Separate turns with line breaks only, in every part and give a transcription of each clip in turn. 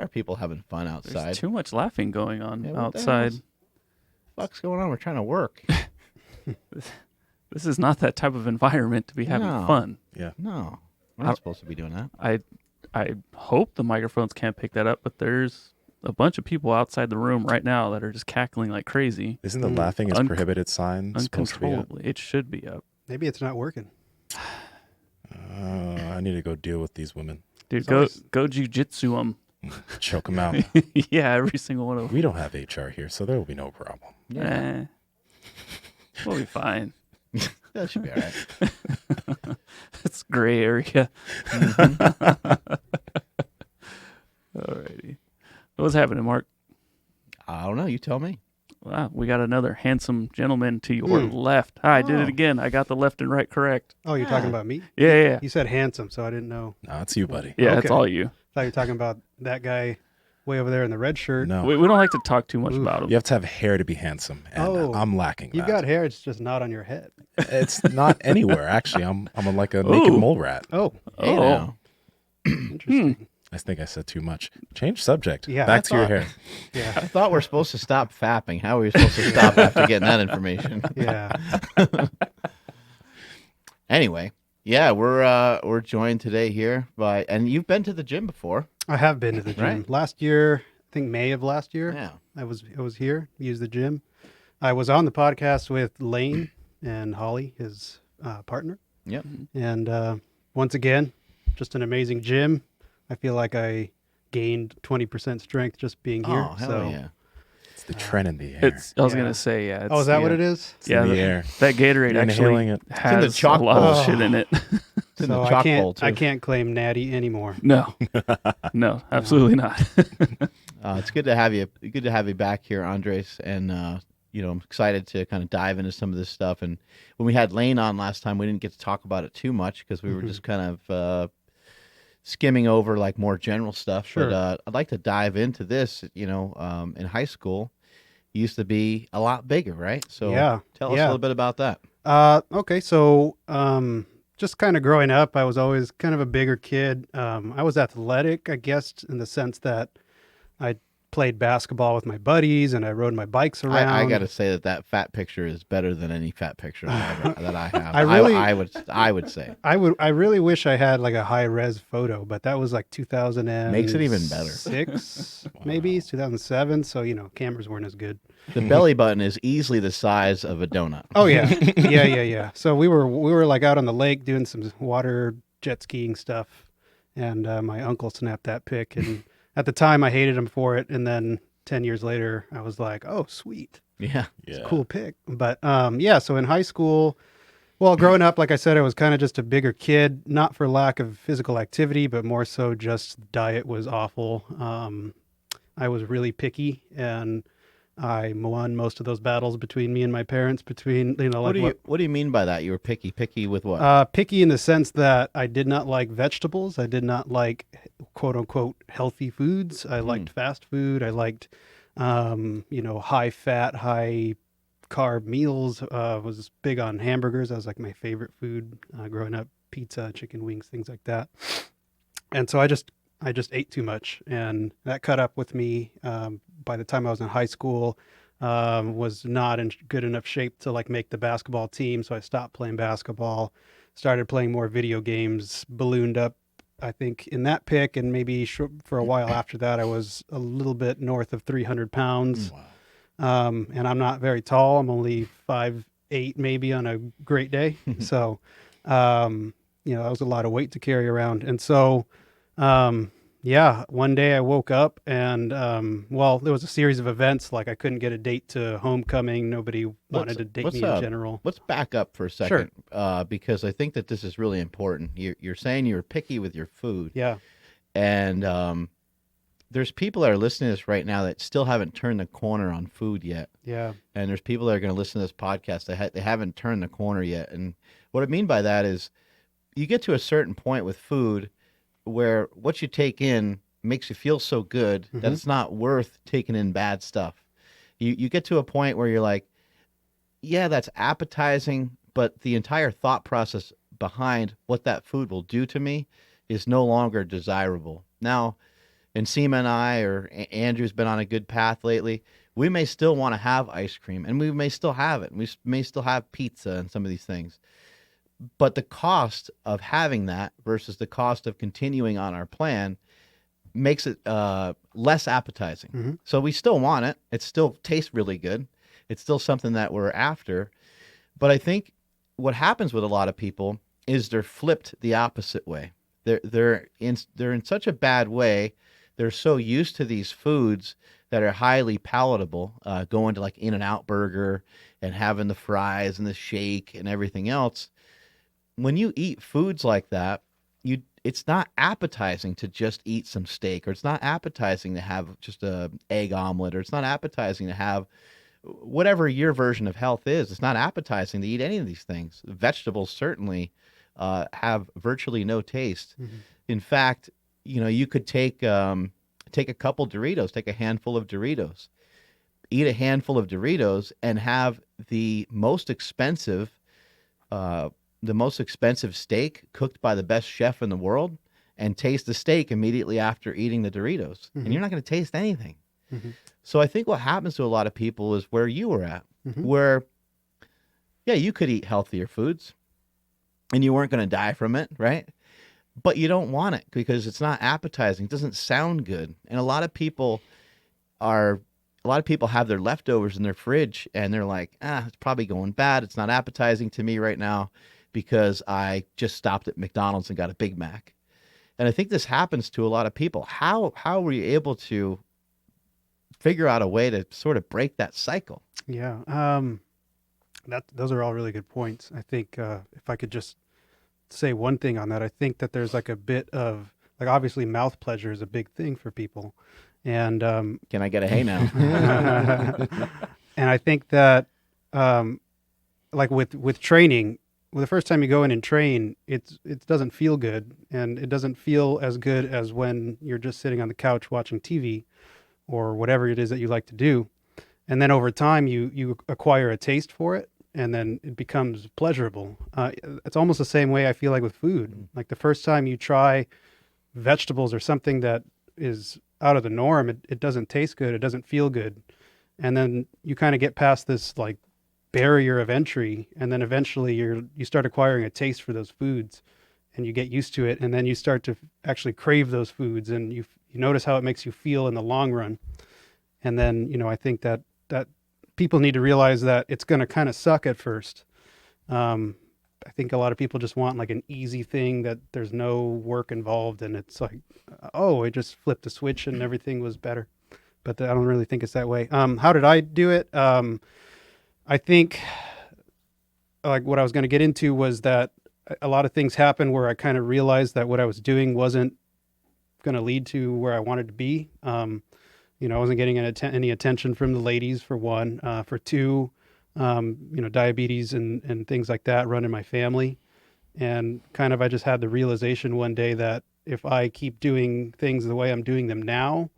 are people having fun outside.
There's too much laughing going on
Yeah, what
outside.
the fuck's going on? We're trying to work.
This is not that type of environment to be having
No.
fun.
Yeah.
No, we're not supposed to be doing that.
I hope the microphones can't pick that up, but there's a bunch of people outside the room right now that are just cackling like crazy.
Isn't the laughing is prohibited sign supposed to be up?
Uncontrollably. It should be up.
Maybe it's not working.
I need to go deal with these women.
Dude, go jujitsu them.
Choke them out.
Yeah, every single one of them.
We don't have HR here, so there will be no problem.
Yeah. We'll be fine.
That should be all right.
It's gray area. Alrighty. What's happening, Mark?
I don't know. You tell me.
Wow, we got another handsome gentleman to your left. Hi, I did it again. I got the left and right correct.
Oh, you're talking about me?
Yeah.
You said handsome, so I didn't know.
No, it's you, buddy.
Yeah,
Okay.
it's all you.
I thought you were talking about that guy way over there in the red shirt.
No.
We don't like to talk too much about him.
You have to have hair to be handsome, and I'm lacking
You've
that.
got hair, it's just not on your head.
It's not anywhere, actually. I'm like a naked mole rat.
Oh,
Hey, now.
interesting.
I think I said too much. Change subject.
Yeah,
Back
I
to your
thought-
hair.
Yeah,
I thought we're supposed to stop fapping. How are we supposed to stop after getting that information?
yeah.
Anyway, yeah, we're joined today here by, and you've been to the gym before.
I have been to the gym.
Right.
Last year, I think May of last year,
Yeah.
I was here, used the gym. I was on the podcast with Lane and Holly, his partner.
Yep.
And once again, just an amazing gym. I feel like I gained 20% strength just being here.
Oh, hell
so
yeah.
It's the trend in the air.
I was
Yeah.
gonna say, yeah.
Oh, is that what it is?
It's in the air.
That Gatorade
You're
actually
inhaling it.
has
in the chalk
a lot of
bowl.
shit in it.
It's in
So
the chalk bowl, too.
I can't claim natty anymore.
No, absolutely not.
It's good to have you. Good to have you back here, Andres. And I'm excited to kind of dive into some of this stuff. And when we had Lane on last time, we didn't get to talk about it too much because we were just kind of skimming over like more general stuff.
Sure.
But I'd like to dive into this. In high school, you used to be a lot bigger, right? So
Yeah,
tell us a
yeah.
little bit about that.
Okay, so just kind of growing up, I was always kind of a bigger kid. I was athletic, I guess, in the sense that I played basketball with my buddies and I rode my bikes around.
I got to say that fat picture is better than any fat picture that I have. I would say
I really wish I had like a high res photo, but that was like 2006.
Makes it even better.
Maybe 2007. So cameras weren't as good.
the belly button is easily the size of a donut.
Oh yeah, yeah. So we were like out on the lake doing some water jet skiing stuff, and my uncle snapped that pic. And at the time, I hated him for it, and then 10 years later, I was like, "Oh, sweet,
Yeah.
it's a cool pic." But yeah. So in high school, well, growing up, like I said, I was kind of just a bigger kid, not for lack of physical activity, but more so just diet was awful. I was really picky, and I won most of those battles between me and my parents.
What do you mean by that? You were picky. Picky with what?
Picky in the sense that I did not like vegetables. I did not like quote unquote healthy foods. I liked fast food. I liked, high fat, high carb meals. Was big on hamburgers. That was like my favorite food growing up. Pizza, chicken wings, things like that. And so I just ate too much, and that caught up with me. By the time I was in high school, was not in good enough shape to like make the basketball team. So I stopped playing basketball, started playing more video games, ballooned up, I think, in that pick. And maybe for a while after that, I was a little bit north of 300 pounds.
Wow.
And I'm not very tall. I'm only 5'8" maybe on a great day. So, that was a lot of weight to carry around. And so, yeah, one day I woke up and, there was a series of events. Like I couldn't get a date to homecoming. Nobody wanted to date me in general.
Let's back up for a second, because I think that this is really important. You're saying you're picky with your food.
Yeah.
And there's people that are listening to this right now that still haven't turned the corner on food yet.
Yeah.
And there's people that are going to listen to this podcast that they haven't turned the corner yet. And what I mean by that is you get to a certain point with food where what you take in makes you feel so good that it's not worth taking in bad stuff. You get to a point where you're like, yeah, that's appetizing, but the entire thought process behind what that food will do to me is no longer desirable. Now, Nsima and I, or Andrew's been on a good path lately, we may still want to have ice cream, and we may still have it. And may still have pizza and some of these things. But the cost of having that versus the cost of continuing on our plan makes it less appetizing.
Mm-hmm.
So we still want it. It still tastes really good. It's still something that we're after. But I think what happens with a lot of people is they're flipped the opposite way. They're in such a bad way. They're so used to these foods that are highly palatable, going to like In-N-Out Burger and having the fries and the shake and everything else. When you eat foods like that, it's not appetizing to just eat some steak, or it's not appetizing to have just a egg omelet, or it's not appetizing to have whatever your version of health is. It's not appetizing to eat any of these things. Vegetables certainly have virtually no taste.
Mm-hmm.
In fact, you could take a couple Doritos, take a handful of Doritos, eat a handful of Doritos, and have the most expensive steak cooked by the best chef in the world, and taste the steak immediately after eating the Doritos.
Mm-hmm.
And you're not going to taste anything.
Mm-hmm.
So I think what happens to a lot of people is where you were at,
Mm-hmm.
where, yeah, you could eat healthier foods and you weren't going to die from it, right? But you don't want it because it's not appetizing. It doesn't sound good. And a lot of people have their leftovers in their fridge and they're like, it's probably going bad. It's not appetizing to me right now because I just stopped at McDonald's and got a Big Mac. And I think this happens to a lot of people. How were you able to figure out a way to sort of break that cycle?
Yeah. Those are all really good points. I think if I could just say one thing on that, I think that there's like a bit of like, obviously mouth pleasure is a big thing for people. And
Can I get a hey now?
and I think that like with training, well, the first time you go in and train, it doesn't feel good, and it doesn't feel as good as when you're just sitting on the couch watching TV or whatever it is that you like to do. And then over time, you acquire a taste for it, and then it becomes pleasurable. It's almost the same way I feel like with food. Like the first time you try vegetables or something that is out of the norm, it doesn't taste good, it doesn't feel good. And then you kind of get past this like barrier of entry, and then eventually you start acquiring a taste for those foods, and you get used to it, and then you start to actually crave those foods, and you notice how it makes you feel in the long run. And then I think that people need to realize that it's going to kind of suck at first. I think a lot of people just want like an easy thing that there's no work involved, and it's like, oh, I just flipped a switch and everything was better. But I don't really think it's that way. How did I do it? I think like what I was going to get into was that a lot of things happened where I kind of realized that what I was doing wasn't going to lead to where I wanted to be. I wasn't getting any attention from the ladies, for one. For two, diabetes and things like that run in my family. And kind of I just had the realization one day that if I keep doing things the way I'm doing them now,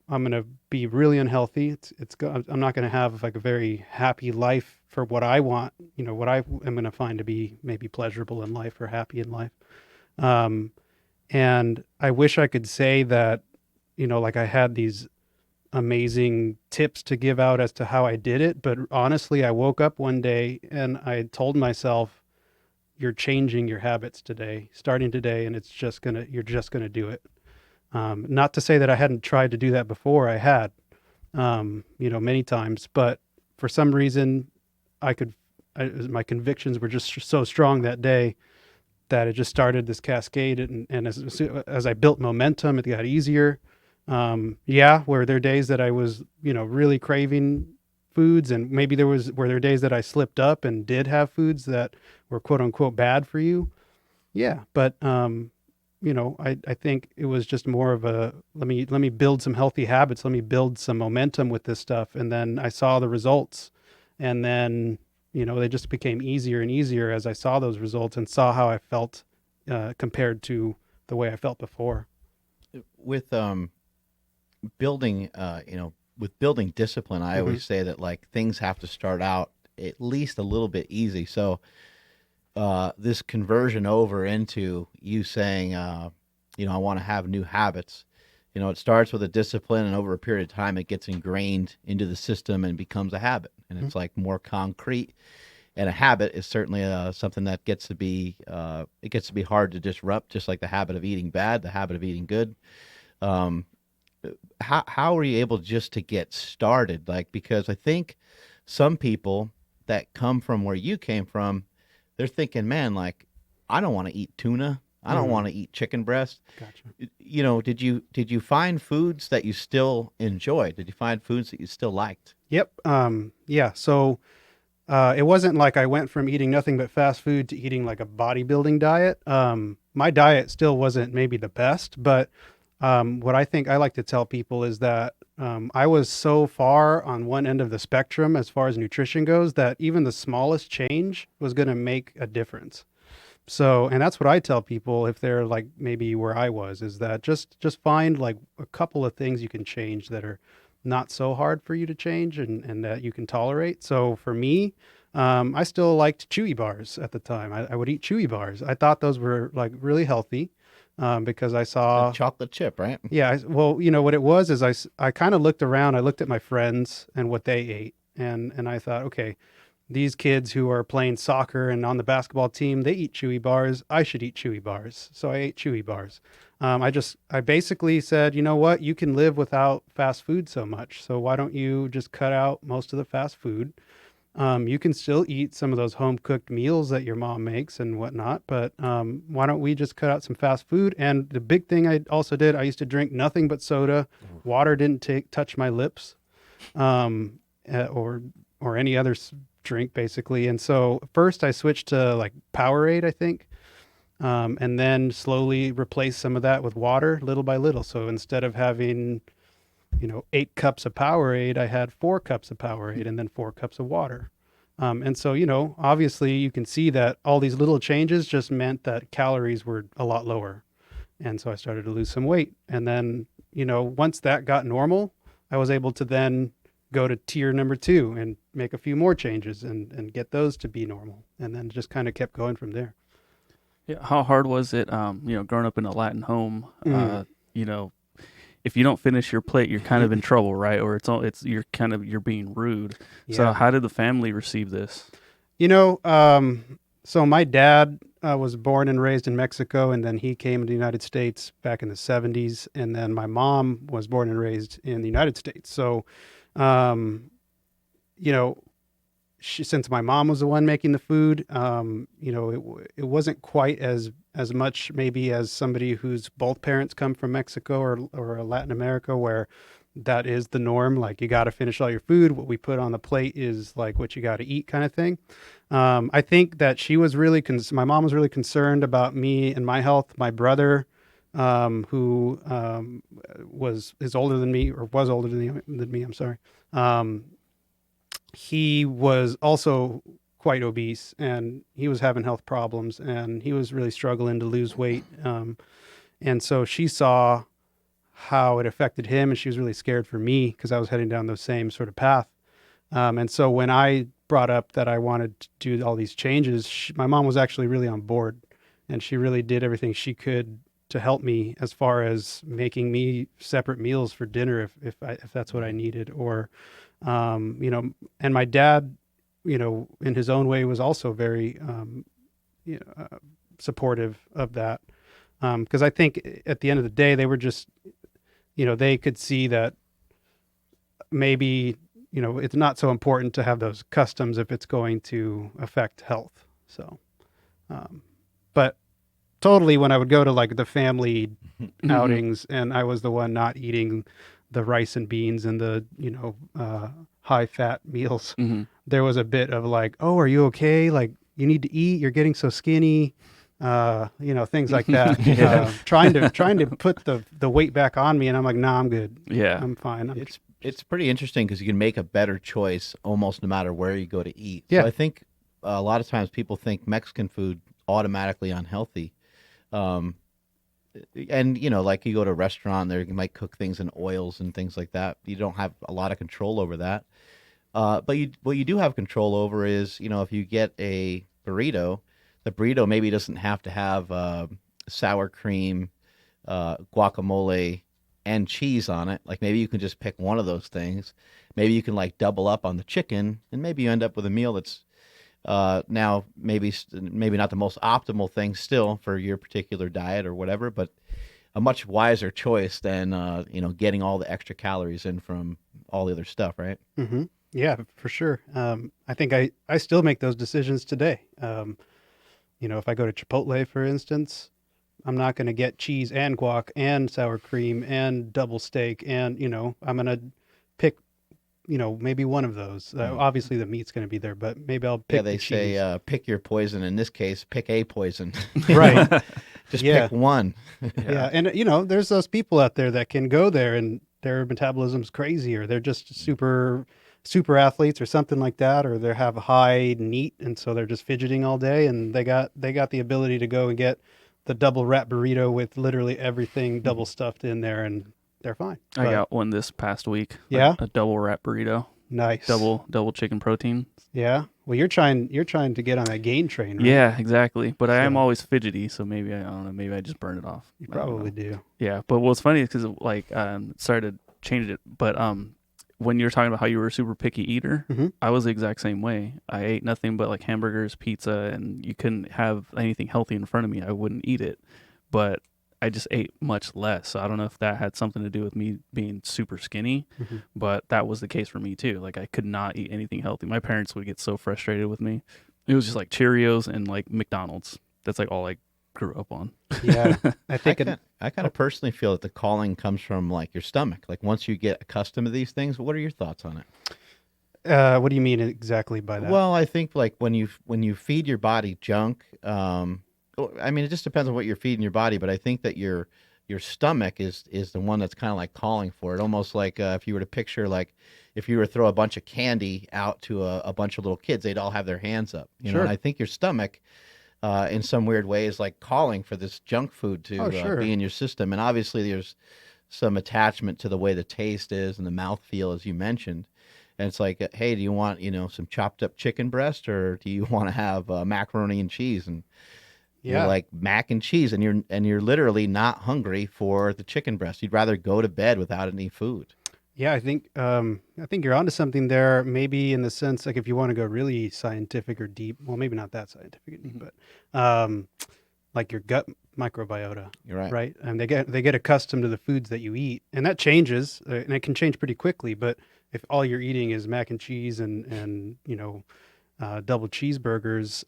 I'm going to be really unhealthy. I'm not going to have like a very happy life for what I want, what I am going to find to be maybe pleasurable in life or happy in life. And I wish I could say that, like I had these amazing tips to give out as to how I did it. But honestly, I woke up one day and I told myself, you're changing your habits today, starting today, and you're just going to do it. Not to say that I hadn't tried to do that before. I had, many times, but for some reason my convictions were just so strong that day that it just started this cascade. And as I built momentum, it got easier. Were there days that I was, really craving foods, and maybe were there days that I slipped up and did have foods that were quote unquote bad for you. Yeah. But, I think it was just more of a, let me build some healthy habits. Let me build some momentum with this stuff. And then I saw the results, and then, they just became easier and easier as I saw those results and saw how I felt, compared to the way I felt before.
With building, with building discipline, I always say that like things have to start out at least a little bit easy. So this conversion over into you saying, I want to have new habits. It starts with a discipline, and over a period of time, it gets ingrained into the system and becomes a habit. And it's like more concrete. And a habit is certainly something that gets to be it gets to be hard to disrupt, just like the habit of eating bad, the habit of eating good. Um, how were you able just to get started? Like, because I think some people that come from where you came from, they're thinking, man, like, I don't want to eat tuna. I don't want to eat chicken breast.
Gotcha.
Did you find foods that you still enjoyed? Did you find foods that you still liked?
Yep. Yeah. So it wasn't like I went from eating nothing but fast food to eating like a bodybuilding diet. My diet still wasn't maybe the best, but what I think I like to tell people is that I was so far on one end of the spectrum as far as nutrition goes that even the smallest change was going to make a difference. So, and that's what I tell people if they're like maybe where I was, is that just find like a couple of things you can change that are not so hard for you to change and that you can tolerate. So for me, I still liked chewy bars at the time. I would eat chewy bars. I thought those were like really healthy because I
The
saw,
chocolate chip, right?
yeah, well, you know what it was is I kind of looked around. I looked at my friends and what they ate, and I thought, okay, these kids who are playing soccer and on the basketball team, they eat chewy bars. I should eat chewy bars. So I ate chewy bars. I basically said, you know what? You can live without fast food so much. So why don't you just cut out most of the fast food? You can still eat some of those home cooked meals that your mom makes and whatnot, but why don't we just cut out some fast food? And the big thing I also did, I used to drink nothing but soda. Water didn't touch my lips, or any other drink basically. And so first I switched to like Powerade, I think, and then slowly replaced some of that with water, little by little. So instead of having 8 cups of Powerade, I had 4 cups of Powerade and then 4 cups of water. And so, obviously you can see that all these little changes just meant that calories were a lot lower. And so I started to lose some weight. And then, once that got normal, I was able to then go to tier number 2 and make a few more changes and get those to be normal. And then just kind of kept going from there.
Yeah, how hard was it, growing up in a Latin home? If you don't finish your plate, you're kind of in trouble, right? Or you're being rude. So
Yeah.
how did the family receive this?
So my dad was born and raised in Mexico, and then he came to the United States back in the 70s. And then my mom was born and raised in the United States. So, um, you know, since my mom was the one making the food, it wasn't quite as much maybe as somebody whose both parents come from Mexico or Latin America, where that is the norm. Like you got to finish all your food. What we put on the plate is like what you got to eat, kind of thing. I think that she was really my mom was really concerned about me and my health. My brother, who is older than me, or was older than me. I'm sorry. He was also quite obese, and he was having health problems, and he was really struggling to lose weight. And so she saw how it affected him, and she was really scared for me because I was heading down the same sort of path. And so when I brought up that I wanted to do all these changes, my mom was actually really on board, and she really did everything she could to help me as far as making me separate meals for dinner if that's what I needed, or and my dad, in his own way, was also very supportive of that, because I think at the end of the day, they were just, they could see that maybe it's not so important to have those customs if it's going to affect health. So, but totally, when I would go to like the family outings and I was the one not eating the rice and beans and the high fat meals, there was a bit of like, oh, are you okay? Like, you need to eat, you're getting so skinny, things like that. Trying to put the weight back on me, and I'm like, nah, I'm good.
Yeah.
I'm fine.
It's pretty interesting because you can make a better choice almost no matter where you go to eat.
Yeah.
So I think a lot of times people think Mexican food automatically unhealthy. And like you go to a restaurant, you might cook things in oils and things like that. You don't have a lot of control over that. But what you do have control over is, if you get a burrito, the burrito maybe doesn't have to have sour cream, guacamole, and cheese on it. Like maybe you can just pick one of those things. Maybe you can like double up on the chicken, and maybe you end up with a meal that's now maybe not the most optimal thing still for your particular diet or whatever, but a much wiser choice than getting all the extra calories in from all the other stuff, right?
Mm-hmm. Yeah, for sure. I think I still make those decisions today. If I go to Chipotle, for instance, I'm not going to get cheese and guac and sour cream and double steak. And, I'm going to pick, maybe one of those. Obviously, the meat's going to be there, but maybe I'll pick
Yeah, they
the cheese.
say pick your poison. In this case, pick a poison.
Right.
Just
Yeah.
pick one.
Yeah. And, there's those people out there that can go there and their metabolism's crazy, or they're just super athletes or something like that, or they have high NEAT, and so they're just fidgeting all day, and they got the ability to go and get the double wrap burrito with literally everything double stuffed in there, and they're fine.
I
But-
got one this past week.
Yeah?
A double wrap burrito,
nice.
double chicken protein.
Yeah. Well, you're trying to get on that gain train, right?
Yeah, exactly. But I am
So-
always fidgety, so maybe I don't know. Maybe I just burn it off.
You
I don't
probably
know.
do.
Yeah, but what's funny is because started changing it. But when you're talking about how you were a super picky eater,
Mhm.
I was the exact same way. I ate nothing but like hamburgers, pizza, and you couldn't have anything healthy in front of me. I wouldn't eat it. But I just ate much less. So I don't know if that had something to do with me being super skinny,
Mhm.
but that was the case for me too. Like I could not eat anything healthy. My parents would get so frustrated with me. It was just like Cheerios and like McDonald's. That's like all I grew up on.
Yeah. I think
I kind of personally feel that the calling comes from like your stomach. Like once you get accustomed to these things, what are your thoughts on it?
what do you mean exactly by that?
Well, I think like when you feed your body junk, I mean, it just depends on what you're feeding your body, but I think that your stomach is the one that's kind of like calling for it. Almost like if you were to picture like if you were to throw a bunch of candy out to a bunch of little kids, they'd all have their hands up. You know,
Sure.
and I think your stomach, in some weird way, is like calling for this junk food to
Oh, sure.
be in your system. And obviously, there's some attachment to the way the taste is and the mouthfeel, as you mentioned. And it's like, hey, do you want some chopped up chicken breast, or do you want to have macaroni and cheese? And
yeah.
you're like mac and cheese, and you're literally not hungry for the chicken breast. You'd rather go to bed without any food.
Yeah, I think you're onto something there. Maybe in the sense, like if you want to go really scientific or deep, well, maybe not that scientific or deep, but like your gut microbiota,
You're right.
right? And they get accustomed to the foods that you eat, and that changes, and it can change pretty quickly. But if all you're eating is mac and cheese and double cheeseburgers,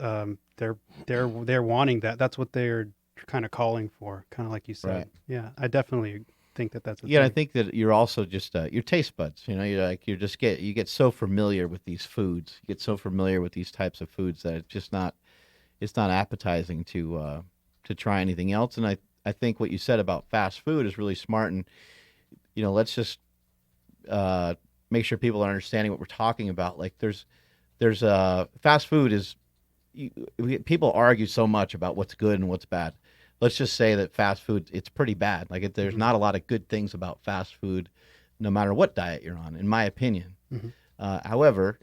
they're wanting that. That's what they're kind of calling for, kind of like you said.
Right.
Yeah, I definitely think that's a
Yeah, I
thing.
think that you're also just your taste buds. You get so familiar with these foods. You get so familiar with these types of foods that it's not appetizing to try anything else. And I think what you said about fast food is really smart. And let's just make sure people are understanding what we're talking about. Like there's fast food is people argue so much about what's good and what's bad. Let's just say that fast food, it's pretty bad. Like there's not a lot of good things about fast food, no matter what diet you're on, in my opinion.
Mhm.
However,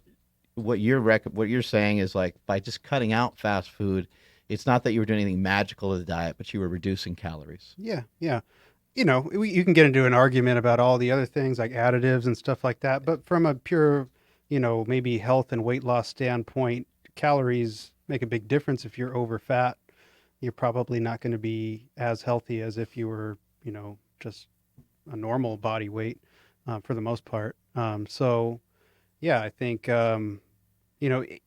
what you're saying is like by just cutting out fast food, it's not that you were doing anything magical to the diet, but you were reducing calories.
Yeah, yeah. You can get into an argument about all the other things like additives and stuff like that, but from a pure, maybe health and weight loss standpoint, calories make a big difference. If you're over fat, you're probably not going to be as healthy as if you were, just a normal body weight for the most part. So, yeah, I think,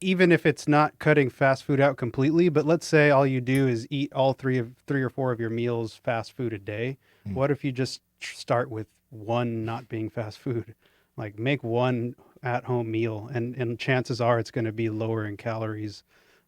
even if it's not cutting fast food out completely, but let's say all you do is eat all three or four of your meals fast food a day. What if you just start with one not being fast food? Like make one at home meal, and chances are it's going to be lower in calories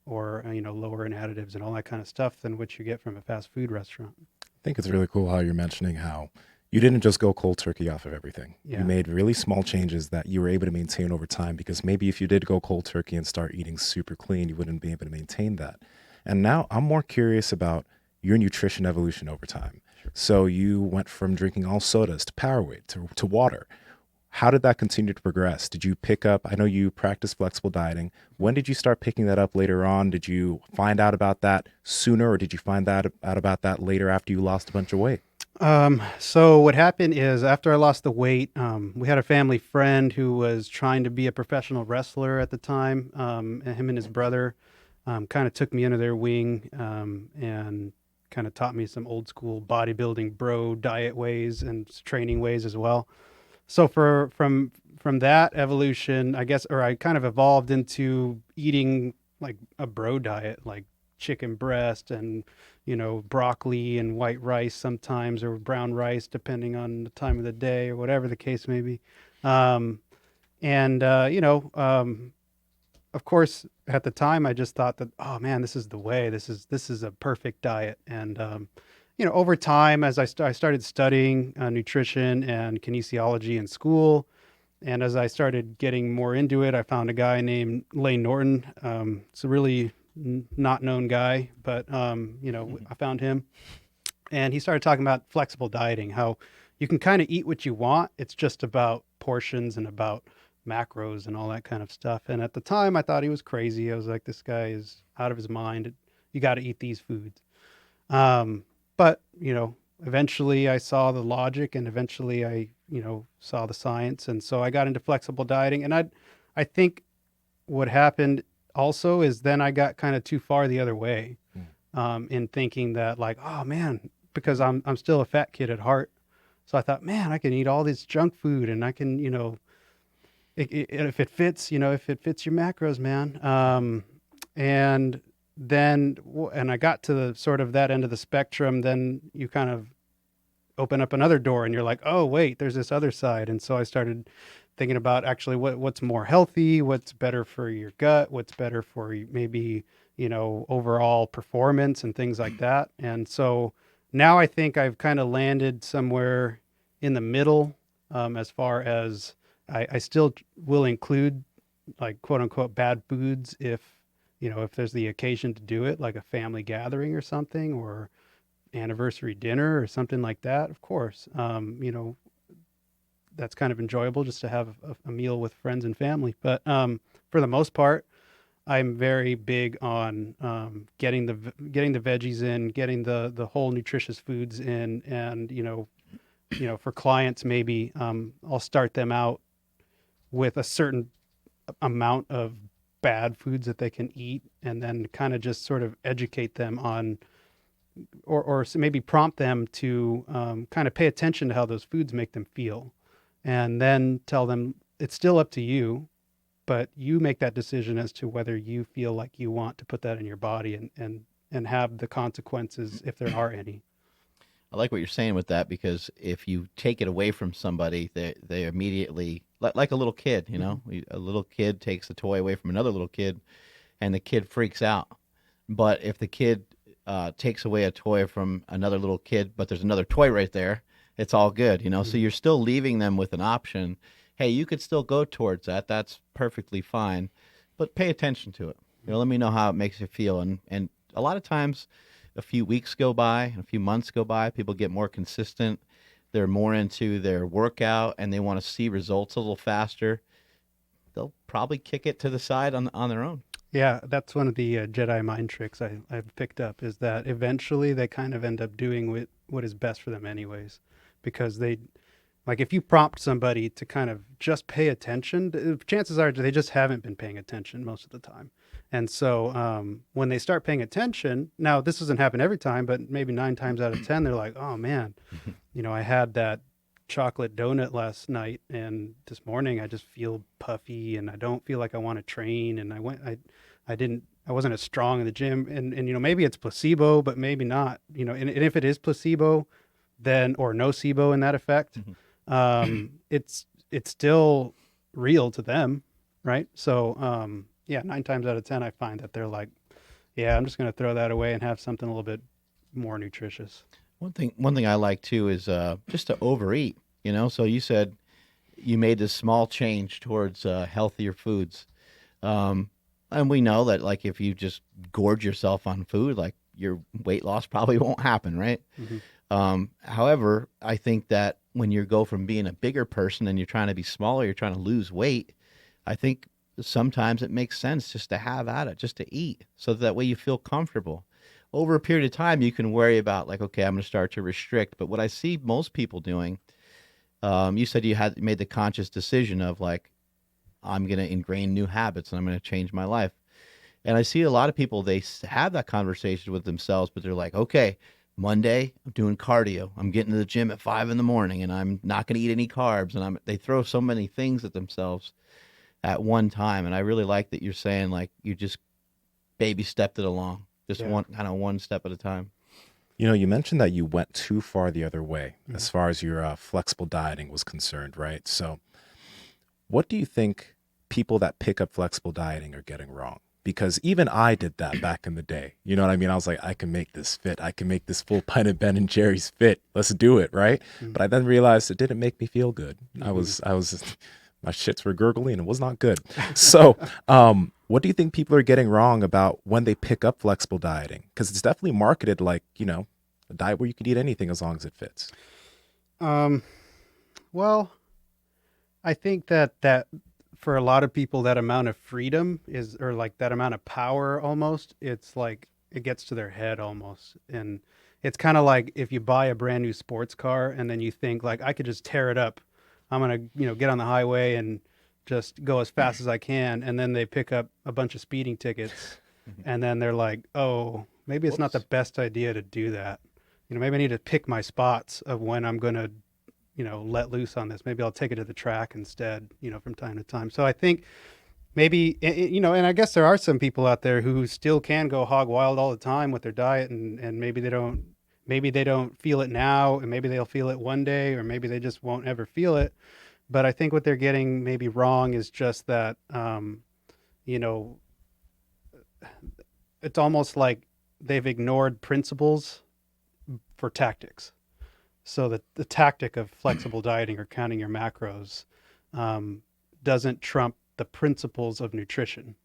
or lower in additives and all that kind of stuff than what you get from a fast food restaurant.
I think it's really cool how you're mentioning how you didn't just go cold turkey off of everything.
Yeah.
You made really small changes that you were able to maintain over time, because maybe if you did go cold turkey and start eating super clean, you wouldn't be able to maintain that. And now I'm more curious about your nutrition evolution over time. Sure. So you went from drinking all sodas to Powerade to water. How did that continue to progress? Did you pick up, I know you practice flexible dieting. When did you start picking that up later on? Did you find out about that sooner, or did you find out about that later after you lost a bunch of weight?
So what happened is after I lost the weight, we had a family friend who was trying to be a professional wrestler at the time. And him and his brother kind of took me under their wing and kind of taught me some old school bodybuilding bro diet ways and training ways as well. So from that evolution, I guess, or I kind of evolved into eating like a bro diet, like chicken breast and broccoli and white rice sometimes, or brown rice depending on the time of the day or whatever the case may be. Um, and of course, at the time, I just thought that, oh man, this is the way. This is a perfect diet. And over time, as I started studying nutrition and kinesiology in school, and as I started getting more into it, I found a guy named Lane Norton. It's a really not known guy, but I found him, and he started talking about flexible dieting, how you can kind of eat what you want. It's just about portions and about macros and all that kind of stuff. And at the time, I thought he was crazy. I was like, this guy is out of his mind. You got to eat these foods. But eventually I saw the logic, and eventually I, saw the science. And so I got into flexible dieting. And I think what happened also is then I got kind of too far the other way, in thinking that, like, oh man, because I'm still a fat kid at heart. So I thought, man, I can eat all this junk food, and I can, if it fits, if it fits your macros, man. And then, and I got to the sort of that end of the spectrum, then you kind of open up another door and you're like, oh, wait, there's this other side. And so I started thinking about actually what's more healthy, what's better for your gut, what's better for maybe, overall performance and things like that. And so now I think I've kind of landed somewhere in the middle, as far as I still will include, like, quote unquote bad foods if there's the occasion to do it, like a family gathering or something, or anniversary dinner or something like that. Of course, that's kind of enjoyable just to have a meal with friends and family. But for the most part, I'm very big on getting the veggies in, getting the whole nutritious foods in, and for clients maybe I'll start them out with a certain amount of bad foods that they can eat, and then kind of just sort of educate them on, or maybe prompt them to kind of pay attention to how those foods make them feel, and then tell them it's still up to you, but you make that decision as to whether you feel like you want to put that in your body, and have the consequences if there are any.
I like what you're saying with that, because if you take it away from somebody, they immediately, like a little kid, a little kid takes the toy away from another little kid, and the kid freaks out. But if the kid takes away a toy from another little kid, but there's another toy right there, it's all good. So you're still leaving them with an option. Hey, you could still go towards that. That's perfectly fine, but pay attention to it. Let me know how it makes you feel. And a lot of times, a few weeks go by, a few months go by, people get more consistent. They're more into their workout, and they want to see results a little faster. They'll probably kick it to the side on their own.
Yeah, that's one of the Jedi mind tricks I've picked up, is that eventually they kind of end up doing what is best for them anyways, because like, if you prompt somebody to kind of just pay attention, chances are they just haven't been paying attention most of the time. And so when they start paying attention, now this doesn't happen every time, but maybe 9 times out of 10, they're like, oh man, I had that chocolate donut last night, and this morning I just feel puffy, and I don't feel like I want to train. And I wasn't as strong in the gym, and maybe it's placebo, but maybe not, and if it is placebo, then, or nocebo in that effect, it's still real to them, right? So yeah, 9 times out of 10, I find that they're like, yeah, I'm just going to throw that away and have something a little bit more nutritious.
One thing I like too is just to overeat. So you said you made this small change towards healthier foods, and we know that, like, if you just gorge yourself on food, like, your weight loss probably won't happen, right? However, I think that when you go from being a bigger person and you're trying to be smaller, you're trying to lose weight, I think sometimes it makes sense just to have at it, just to eat, so that way you feel comfortable. over a period of time, you can worry about like, okay, I'm going to start to restrict. But what I see most people doing, you said you had made the conscious decision of like, I'm going to ingrain new habits and I'm going to change my life. And I see a lot of people, they have that conversation with themselves, but they're like, okay, Monday, I'm doing cardio. I'm getting to the gym at 5 in the morning and I'm not going to eat any carbs. And they throw so many things at themselves at one time. And I really like that you're saying like, you just baby stepped it along, just
Yeah.
one step at a time.
You know, you mentioned that you went too far the other way
Mhm.
as far as your flexible dieting was concerned, right? So, what do you think people that pick up flexible dieting are getting wrong? Because even I did that back in the day. You know what I mean? I was like, I can make this fit. I can make this full pint of Ben and Jerry's fit. Let's do it, right?
Mhm.
But I then realized it didn't make me feel good.
Mhm.
I was, my shits were gurgly and it was not good. So, what do you think people are getting wrong about when they pick up flexible dieting? Because it's definitely marketed like, you know, a diet where you can eat anything as long as it fits.
Well, I think that for a lot of people, that amount of freedom is, or like that amount of power almost, it's like it gets to their head almost. And it's kind of like if you buy a brand new sports car and then you think like, I could just tear it up. I'm going to, get on the highway and just go as fast as I can. And then they pick up a bunch of speeding tickets and then they're like, oh, maybe it's not the
Whoops.
best idea to do that. Maybe I need to pick my spots of when I'm going to let loose on this. Maybe I'll take it to the track instead, from time to time. So I think maybe, and I guess there are some people out there who still can go hog wild all the time with their diet, and maybe they don't feel it now, and maybe they'll feel it one day, or maybe they just won't ever feel it. But I think what they're getting maybe wrong is just that, you know, it's almost like they've ignored principles for tactics. So the tactic of flexible dieting or counting your macros doesn't trump the principles of nutrition.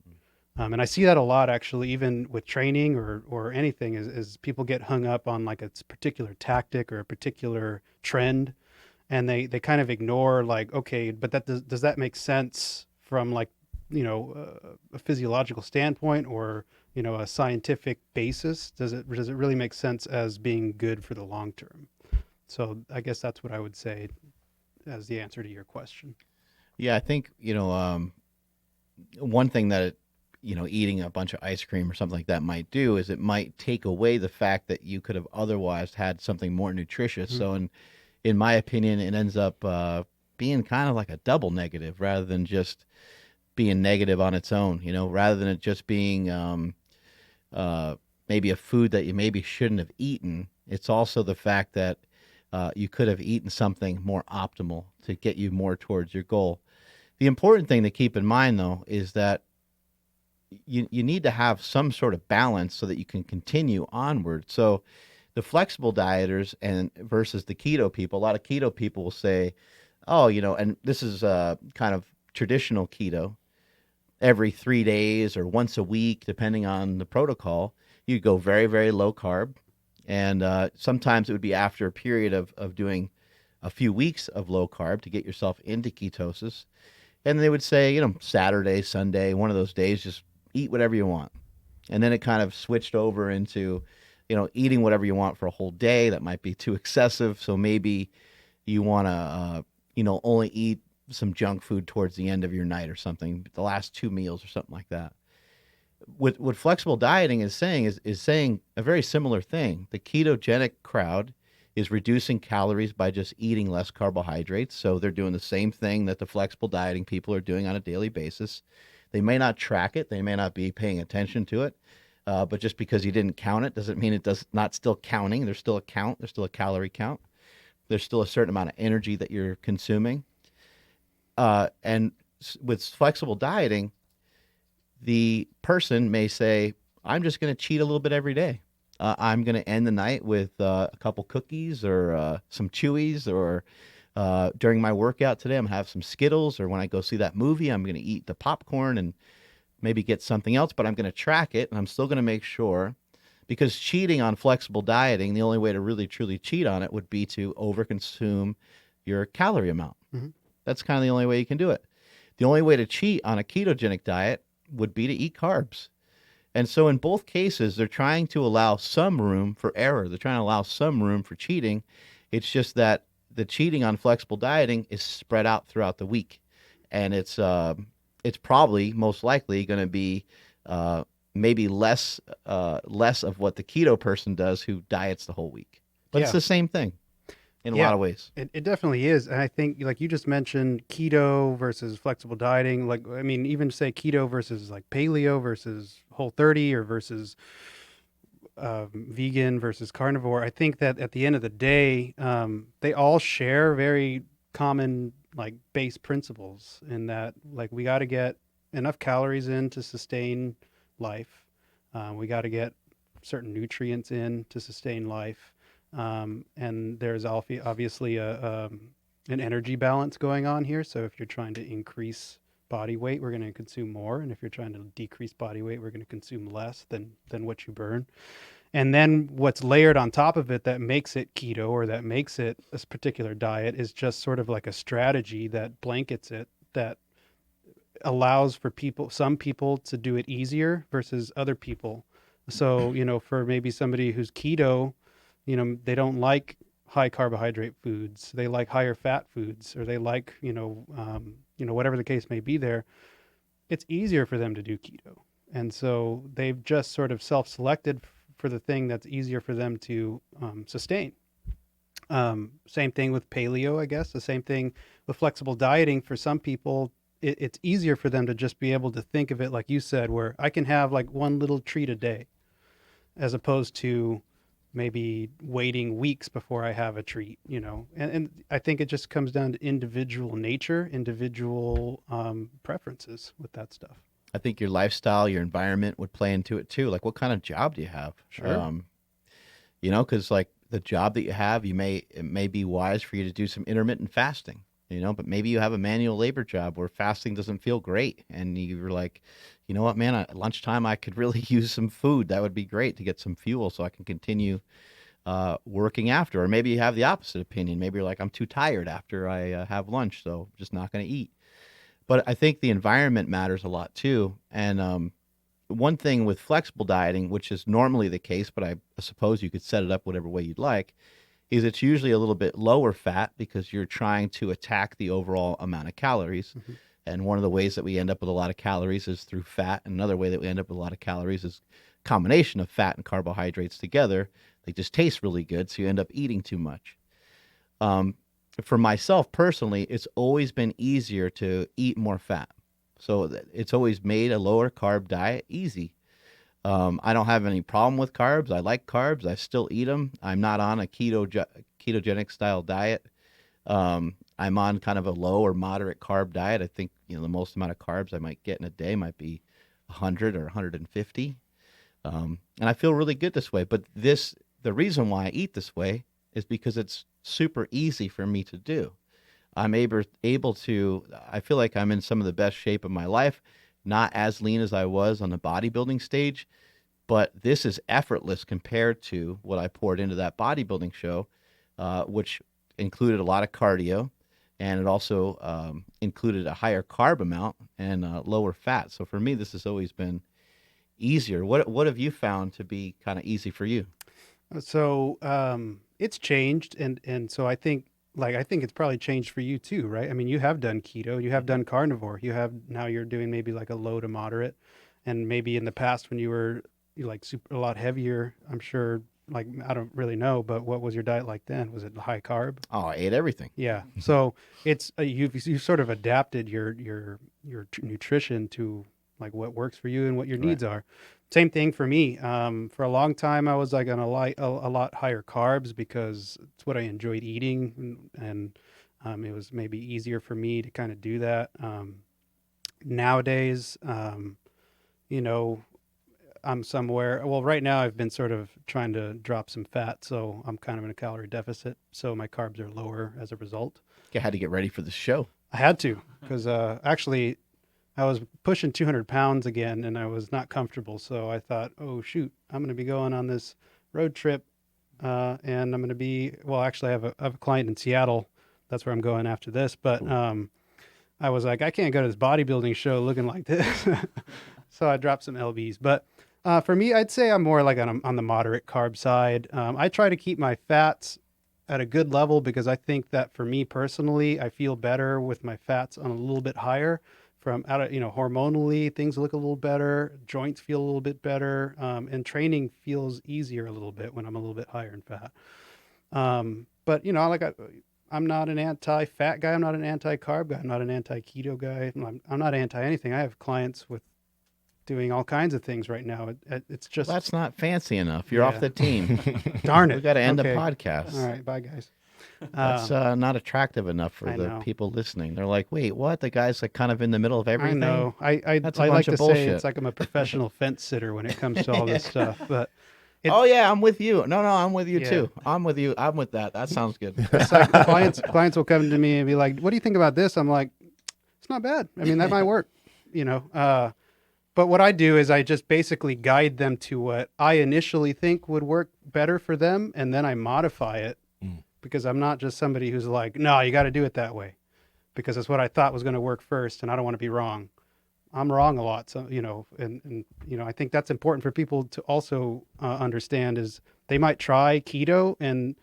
And I see that a lot actually, even with training or anything, is people get hung up on like a particular tactic or a particular trend, and they kind of ignore like, okay, but that does that make sense from like a physiological standpoint or a scientific basis? Does it really make sense as being good for the long term? So I guess that's what I would say as the answer to your question.
Yeah, I think, one thing that eating a bunch of ice cream or something like that might do is it might take away the fact that you could have otherwise had something more nutritious.
Mhm.
So in my opinion, it ends up being kind of like a double negative rather than just being negative on its own, rather than it just being maybe a food that you maybe shouldn't have eaten. It's also the fact that you could have eaten something more optimal to get you more towards your goal. The important thing to keep in mind, though, is that you need to have some sort of balance so that you can continue onward. So the flexible dieters and versus the keto people, a lot of keto people will say, oh, and this is kind of traditional keto, every 3 days or once a week, depending on the protocol, you go very, very low carb. And sometimes it would be after a period of doing a few weeks of low carb to get yourself into ketosis. And they would say, Saturday, Sunday, one of those days, just eat whatever you want. And then it kind of switched over into, eating whatever you want for a whole day. That might be too excessive. So maybe you want to, only eat some junk food towards the end of your night or something, the last 2 meals or something like that. What flexible dieting is saying is saying a very similar thing. The ketogenic crowd is reducing calories by just eating less carbohydrates. So they're doing the same thing that the flexible dieting people are doing on a daily basis. They may not track it, they may not be paying attention to it, but just because you didn't count it doesn't mean it does not still counting. There's still a count. There's still a calorie count. There's still a certain amount of energy that you're consuming. And with flexible dieting, the person may say, I'm just going to cheat a little bit every day. I'm going to end the night with a couple cookies or some Chewies, or during my workout today, I'm going to have some Skittles, or when I go see that movie, I'm going to eat the popcorn and maybe get something else, but I'm going to track it, and I'm still going to make sure, because cheating on flexible dieting, the only way to really truly cheat on it would be to overconsume your calorie amount.
Mhm.
That's kind of the only way you can do it. The only way to cheat on a ketogenic diet would be to eat carbs. And so in both cases, they're trying to allow some room for error. They're trying to allow some room for cheating. It's just that the cheating on flexible dieting is spread out throughout the week, and it's probably most likely going to be uh, maybe less of what the keto person does who diets the whole week. But it's
Yeah.
the same thing in a lot
Yeah,
of ways.
it definitely is. And I think, like you just mentioned, keto versus flexible dieting. Like, I mean, even say keto versus like paleo versus whole 30 or versus vegan versus carnivore. I think that at the end of the day, they all share very common, like, base principles in that, like, we got to get enough calories in to sustain life. We got to get certain nutrients in to sustain life. And there's obviously an energy balance going on here. So if you're trying to increase body weight, we're going to consume more, and if you're trying to decrease body weight, we're going to consume less than what you burn. And then what's layered on top of it that makes it keto or that makes it a particular diet is just sort of like a strategy that blankets it, that allows for some people to do it easier versus other people. So, for maybe somebody who's keto, they don't like high carbohydrate foods. They like higher fat foods, or they like, whatever the case may be there. It's easier for them to do keto. And so they've just sort of self-selected for the thing that's easier for them to sustain. Same thing with paleo, I guess. The same thing with flexible dieting. For some people, it's easier for them to just be able to think of it like you said, where I can have like one little treat a day, as opposed to maybe waiting weeks before I have a treat, And I think it just comes down to individual nature, individual preferences with that stuff.
I think your lifestyle, your environment would play into it too. Like, what kind of job do you have?
Sure.
Because like the job that you have, it may be wise for you to do some intermittent fasting. But maybe you have a manual labor job where fasting doesn't feel great, and you're like, you know what, man, at lunchtime I could really use some food. That would be great to get some fuel so I can continue working after. Or maybe you have the opposite opinion. Maybe you're like, I'm too tired after I have lunch, so I'm just not going to eat. But I think the environment matters a lot too. And one thing with flexible dieting, which is normally the case, but I suppose you could set it up whatever way you'd like, is it's usually a little bit lower fat because you're trying to attack the overall amount of calories.
Mm-hmm.
And one of the ways that we end up with a lot of calories is through fat. And another way that we end up with a lot of calories is combination of fat and carbohydrates together. They just taste really good, so you end up eating too much. For myself personally, it's always been easier to eat more fat. So it's always made a lower carb diet easy. I don't have any problem with carbs. I like carbs. I still eat them. I'm not on a ketogenic style diet. I'm on kind of a low or moderate carb diet. I think the most amount of carbs I might get in a day might be 100 or 150, and I feel really good this way. But the reason why I eat this way is because it's super easy for me to do. I'm able to. I feel like I'm in some of the best shape of my life. Not as lean as I was on the bodybuilding stage, but this is effortless compared to what I poured into that bodybuilding show, which included a lot of cardio, and it also included a higher carb amount and lower fat. So for me, this has always been easier. What have you found to be kind of easy for you?
So it's changed, and so I think it's probably changed for you too, right? I mean, you have done keto, you have done carnivore, now you're doing maybe like a low to moderate, and maybe in the past when you were like a lot heavier, I'm sure. Like, I don't really know, but what was your diet like then? Was it high carb?
Oh, I ate everything.
Yeah. So it's you've sort of adapted your nutrition to like what works for you and what your
Right.
needs are. Same thing for me. For a long time, I was like on a lot higher carbs because it's what I enjoyed eating, and it was maybe easier for me to kind of do that. Nowadays, you know, I'm somewhere. Well, right now I've been sort of trying to drop some fat, so I'm kind of in a calorie deficit. So my carbs are lower as a result.
I had to get ready for the show.
I had to because actually I was pushing 200 pounds again, and I was not comfortable. So I thought, oh shoot, I'm going to be going on this road trip, and I'm going to be. Well, actually, I have a client in Seattle. That's where I'm going after this. But I was like, I can't go to this bodybuilding show looking like this. So I dropped some lbs, but For me, I'd say I'm more like on the moderate carb side. I try to keep my fats at a good level because I think that for me personally, I feel better with my fats on a little bit higher. From out of hormonally, things look a little better, joints feel a little bit better, and training feels easier a little bit when I'm a little bit higher in fat. But I'm not an anti-fat guy. I'm not an anti-carb guy. I'm not an anti-keto guy. I'm not anti anything. I have clients with doing all kinds of things right now. It's
Well,
just
that's not fancy enough. You're off
yeah.
the team.
Darn
We
it.
got to end the
Okay.
podcast.
All right. Bye, guys.
That's not attractive enough for
I
the
know.
people listening. They're like, wait, what? The guy's like kind of in the middle of
I
everything.
know. I
That's a
I like
bunch
to
of
say
bullshit.
it's like I'm a professional fence sitter when it comes to all this stuff. But
Oh yeah, I'm with you. No, I'm with you
Yeah.
too. I'm with you. I'm with that. That sounds good.
it's like clients will come to me and be like, "What do you think about this?" I'm like, "It's not bad. I mean, that might work." You know. But what I do is I just basically guide them to what I initially think would work better for them, and then I modify it
Mm.
because I'm not just somebody who's like, no, you got to do it that way because it's what I thought was going to work first, and I don't want to be wrong. I'm wrong a lot, so and I think that's important for people to also understand is they might try keto and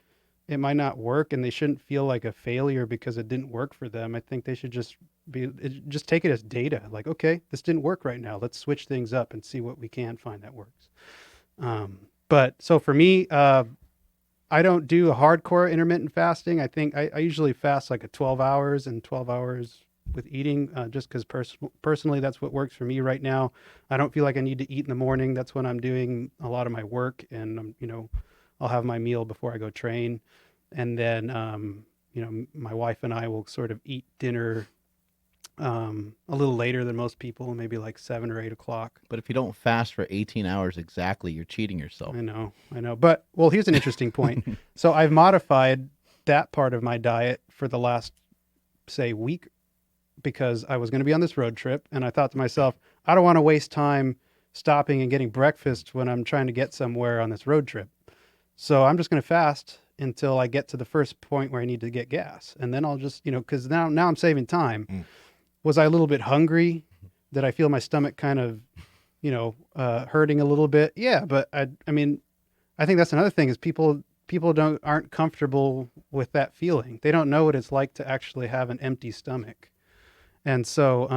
it might not work, and they shouldn't feel like a failure because it didn't work for them. I think they should just take it as data. Like, okay, this didn't work right now. Let's switch things up and see what we can find that works. But so for me, I don't do a hardcore intermittent fasting. I think I usually fast like a 12 hours and 12 hours with eating, just because personally that's what works for me right now. I don't feel like I need to eat in the morning. That's when I'm doing a lot of my work, and I'll have my meal before I go train, and then my wife and I will sort of eat dinner a little later than most people, maybe like 7 or 8 o'clock.
But if you don't fast for 18 hours exactly, you're cheating yourself.
I know. But well, here's an interesting point. So I've modified that part of my diet for the last, say, week because I was going to be on this road trip, and I thought to myself, I don't want to waste time stopping and getting breakfast when I'm trying to get somewhere on this road trip. So I'm just going to fast until I get to the first point where I need to get gas, and then I'll just, because now I'm saving time.
Mm.
Was I a little bit hungry? Did I feel my stomach kind of, hurting a little bit? Yeah, but I mean, I think that's another thing is people aren't comfortable with that feeling. They don't know what it's like to actually have an empty stomach, and so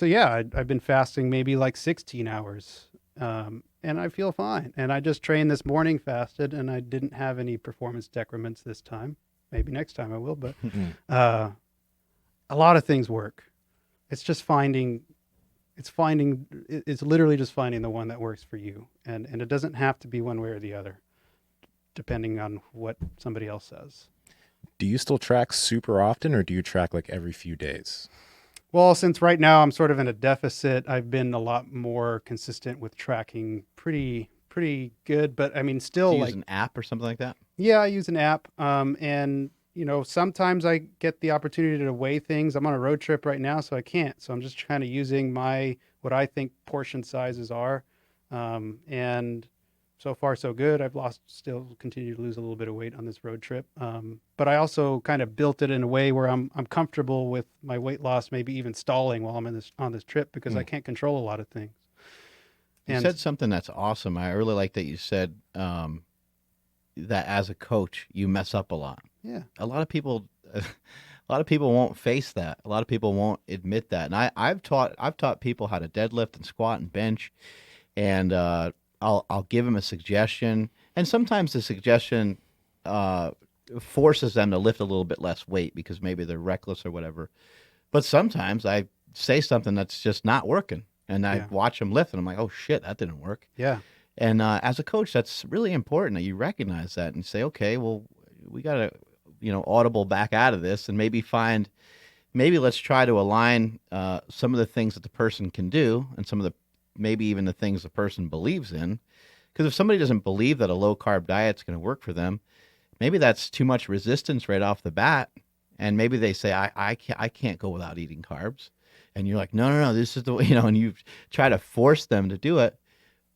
yeah, I've been fasting maybe like 16 hours, and I feel fine. And I just trained this morning, fasted, and I didn't have any performance decrements this time. Maybe next time I will, but a lot of things work. It's just it's literally just finding the one that works for you. And it doesn't have to be one way or the other, depending on what somebody else says.
Do you still track super often, or do you track like every few days?
Well, since right now I'm sort of in a deficit, I've been a lot more consistent with tracking pretty good. But I mean, still,
Do you
like,
use an app or something like that?
yeah, I use an app. And sometimes I get the opportunity to weigh things. I'm on a road trip right now, so I can't. So I'm just kind of using what I think portion sizes are. And so far so good. Still continue to lose a little bit of weight on this road trip. But I also kind of built it in a way where I'm comfortable with my weight loss, maybe even stalling while I'm on this trip because I can't control a lot of things.
You said something that's awesome. I really like that you said that as a coach, you mess up a lot.
Yeah.
A lot of people won't face that. A lot of people won't admit that. And I've taught people how to deadlift and squat and bench, and I'll give them a suggestion, and sometimes the suggestion forces them to lift a little bit less weight because maybe they're reckless or whatever. But sometimes I say something that's just not working, and I watch them lift, and I'm like, oh shit, that didn't work.
Yeah.
And as a coach, that's really important that you recognize that and say, okay, well, we got to, audible back out of this and maybe let's try to align some of the things that the person can do and some of the, maybe even the things the person believes in. Because if somebody doesn't believe that a low carb diet's going to work for them, maybe that's too much resistance right off the bat. And maybe they say, I can't go without eating carbs. And you're like, no, this is the way, and you try to force them to do it.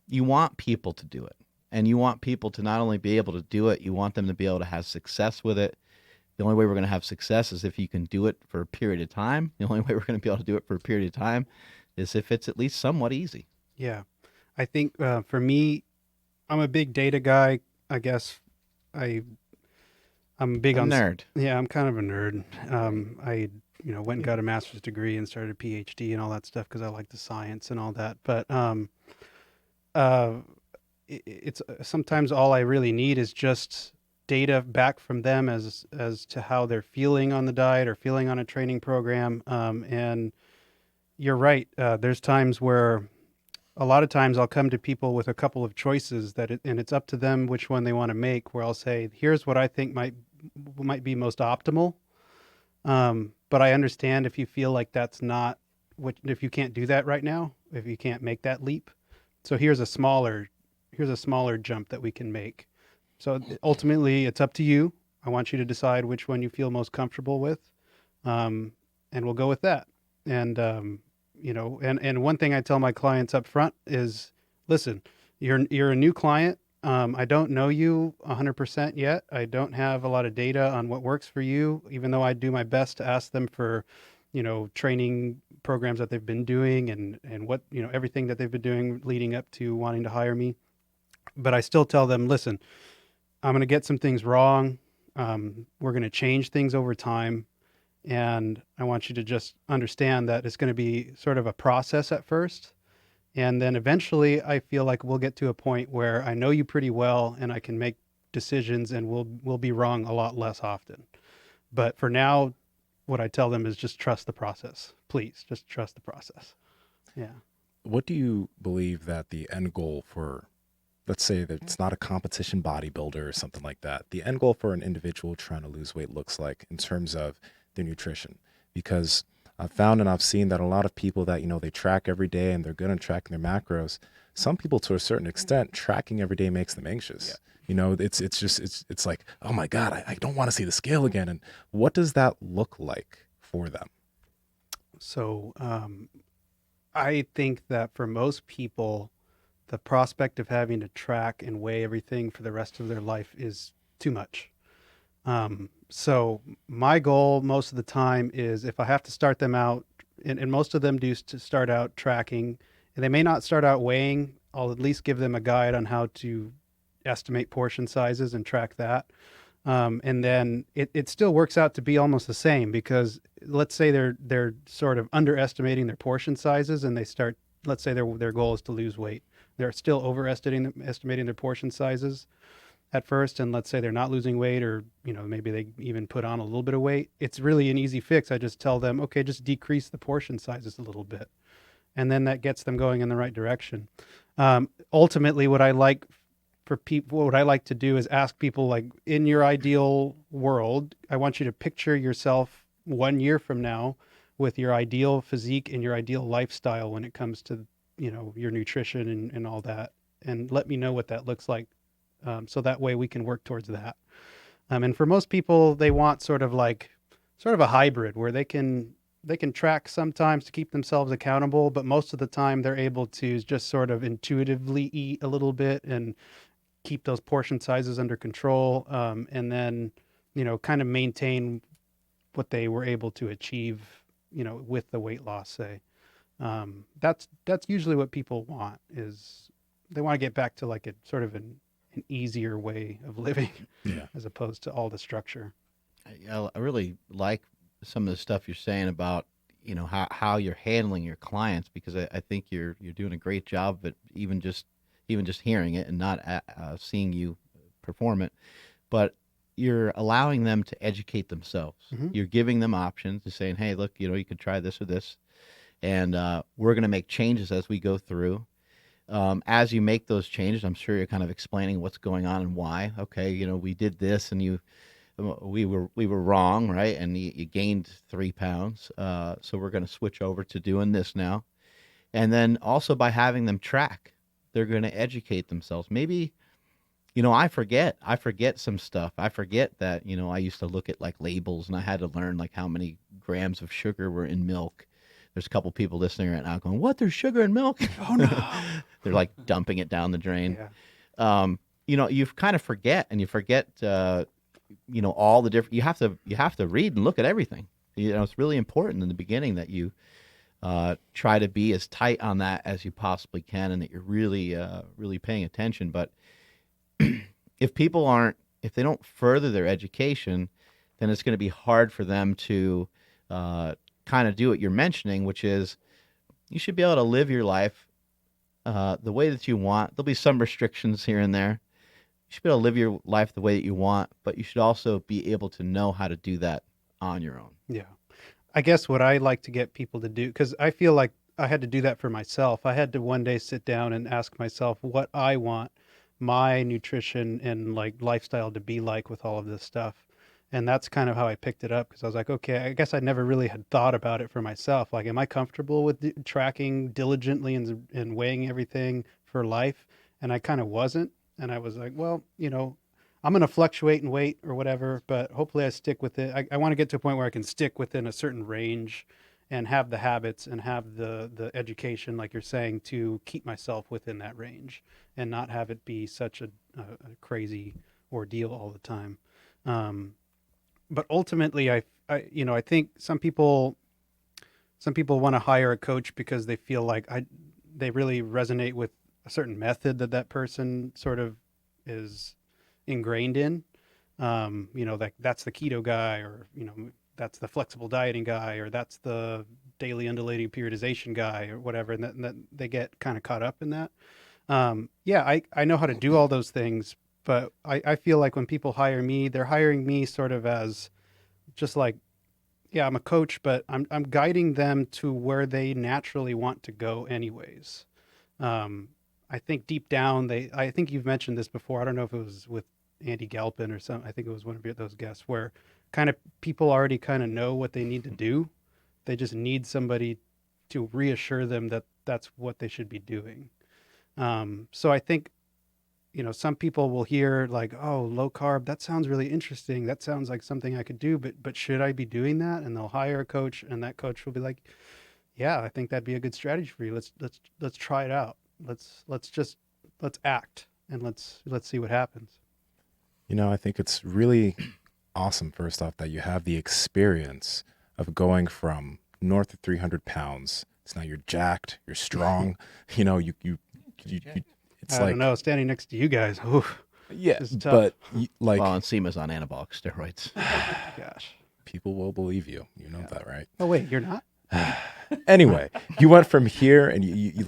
You want people to do it. And you want people to not only be able to do it, you want them to be able to have success with it. The only way we're going to have success is if you can do it for a period of time. The only way we're going to be able to do it for a period of time is if it's at least somewhat easy.
Yeah. I think for me, I'm a big data guy. I guess I I'm big
A
on
nerd.
yeah, I'm kind of a nerd.
Right.
I went and got a master's degree and started a PhD and all that stuff because I like the science and all that. But uh, it's sometimes all I really need is just data back from them as to how they're feeling on the diet or feeling on a training program. And you're right. There's times where a lot of times I'll come to people with a couple of choices and it's up to them which one they want to make. Where I'll say, "Here's what I think might be most optimal." But I understand if you feel like that's not what if you can't do that right now, if you can't make that leap. So here's a smaller jump that we can make. So ultimately, it's up to you. I want you to decide which one you feel most comfortable with, and we'll go with that. And and one thing I tell my clients up front is, listen, you're a new client. I don't know you 100% yet. I don't have a lot of data on what works for you, even though I do my best to ask them for, training programs that they've been doing and what, everything that they've been doing leading up to wanting to hire me. But I still tell them, listen, I'm going to get some things wrong. We're going to change things over time. And I want you to just understand that it's going to be sort of a process at first. And then eventually I feel like we'll get to a point where I know you pretty well and I can make decisions and we'll be wrong a lot less often. But for now, what I tell them is just trust the process. Please just trust the process. Yeah.
What do you believe that the end goal for, let's say that it's not a competition bodybuilder or something like that, the end goal for an individual trying to lose weight looks like in terms of their nutrition? Because I've found and I've seen that a lot of people that, they track every day and they're good at tracking their macros. Some people, to a certain extent, tracking every day makes them anxious.
Yeah.
It's like, oh my God, I don't want to see the scale again. And what does that look like for them?
So I think that for most people, the prospect of having to track and weigh everything for the rest of their life is too much. So my goal most of the time is if I have to start them out, and most of them do to start out tracking, and they may not start out weighing, I'll at least give them a guide on how to estimate portion sizes and track that. And then it still works out to be almost the same because let's say they're sort of underestimating their portion sizes and they start, let's say their goal is to lose weight. They're still estimating their portion sizes at first, and let's say they're not losing weight or maybe they even put on a little bit of weight. It's really an easy fix. I just tell them, okay, just decrease the portion sizes a little bit, and then that gets them going in the right direction. Ultimately, what I like to do is ask people, like, in your ideal world, I want you to picture yourself 1 year from now with your ideal physique and your ideal lifestyle when it comes to your nutrition and all that, and let me know what that looks like, so that way we can work towards that. And for most people, they want sort of a hybrid where they can track sometimes to keep themselves accountable, but most of the time they're able to just sort of intuitively eat a little bit and keep those portion sizes under control, and then kind of maintain what they were able to achieve with the weight loss, say. That's usually what people want, is they want to get back to like a sort of an easier way of living
Yeah.
as opposed to all the structure.
I really like some of the stuff you're saying about how you're handling your clients, because I think you're doing a great job of it, even just hearing it and not seeing you perform it, but you're allowing them to educate themselves.
Mm-hmm.
You're giving them options, to saying, hey, look, you could try this or this, and we're going to make changes as we go through. As you make those changes, I'm sure you're kind of explaining what's going on and why. Okay, we did this, and we were wrong, right? And you gained 3 pounds, so we're going to switch over to doing this now. And then also by having them track, they're going to educate themselves. Maybe, I forget some stuff. I forget that I used to look at like labels, and I had to learn like how many grams of sugar were in milk. There's a couple people listening right now going, "What? There's sugar in milk?"
Oh no.
They're like dumping it down the drain.
Yeah.
You kind of forget, and you forget, all the different. You have to read and look at everything. It's really important in the beginning that you try to be as tight on that as you possibly can, and that you're really, really paying attention. But if people aren't, if they don't further their education, then it's going to be hard for them to kind of do what you're mentioning, which is you should be able to live your life the way that you want. There'll be some restrictions here and there. You should be able to live your life the way that you want, but you should also be able to know how to do that on your own.
Yeah. I guess what I like to get people to do, because I feel like I had to do that for myself. I had to one day sit down and ask myself what I want my nutrition and like lifestyle to be like with all of this stuff. And that's kind of how I picked it up, because I was like, okay, I guess I never really had thought about it for myself. Like, am I comfortable with tracking diligently and weighing everything for life? And I kind of wasn't. And I was like, well, I'm going to fluctuate in weight or whatever, but hopefully I stick with it. I want to get to a point where I can stick within a certain range and have the habits and have the education, like you're saying, to keep myself within that range and not have it be such a crazy ordeal all the time. But ultimately, I think some people want to hire a coach because they feel like they really resonate with a certain method that person sort of is ingrained in. That's the keto guy, or that's the flexible dieting guy, or that's the daily undulating periodization guy, or whatever, and that they get kind of caught up in that. I know how to do all those things, but I feel like when people hire me, they're hiring me sort of as just like, yeah, I'm a coach, but I'm guiding them to where they naturally want to go anyways. I think deep down, I think you've mentioned this before. I don't know if it was with Andy Galpin or something. I think it was one of those guests where kind of people already kind of know what they need to do. They just need somebody to reassure them that that's what they should be doing. So I think, some people will hear like, oh, low carb, that sounds really interesting. That sounds like something I could do, but should I be doing that? And they'll hire a coach, and that coach will be like, yeah, I think that'd be a good strategy for you. Let's try it out. Let's act, and let's see what happens.
I think it's really awesome, first off, that you have the experience of going from north of 300 pounds. It's now you're jacked, you're strong. You it's
I don't know, standing next to you guys. Oof,
yeah,
this is tough.
but
Well, Nsima's on anabolic steroids.
Gosh.
people will believe you. You know that, right?
Oh wait, you're not?
Anyway, you went from here, and you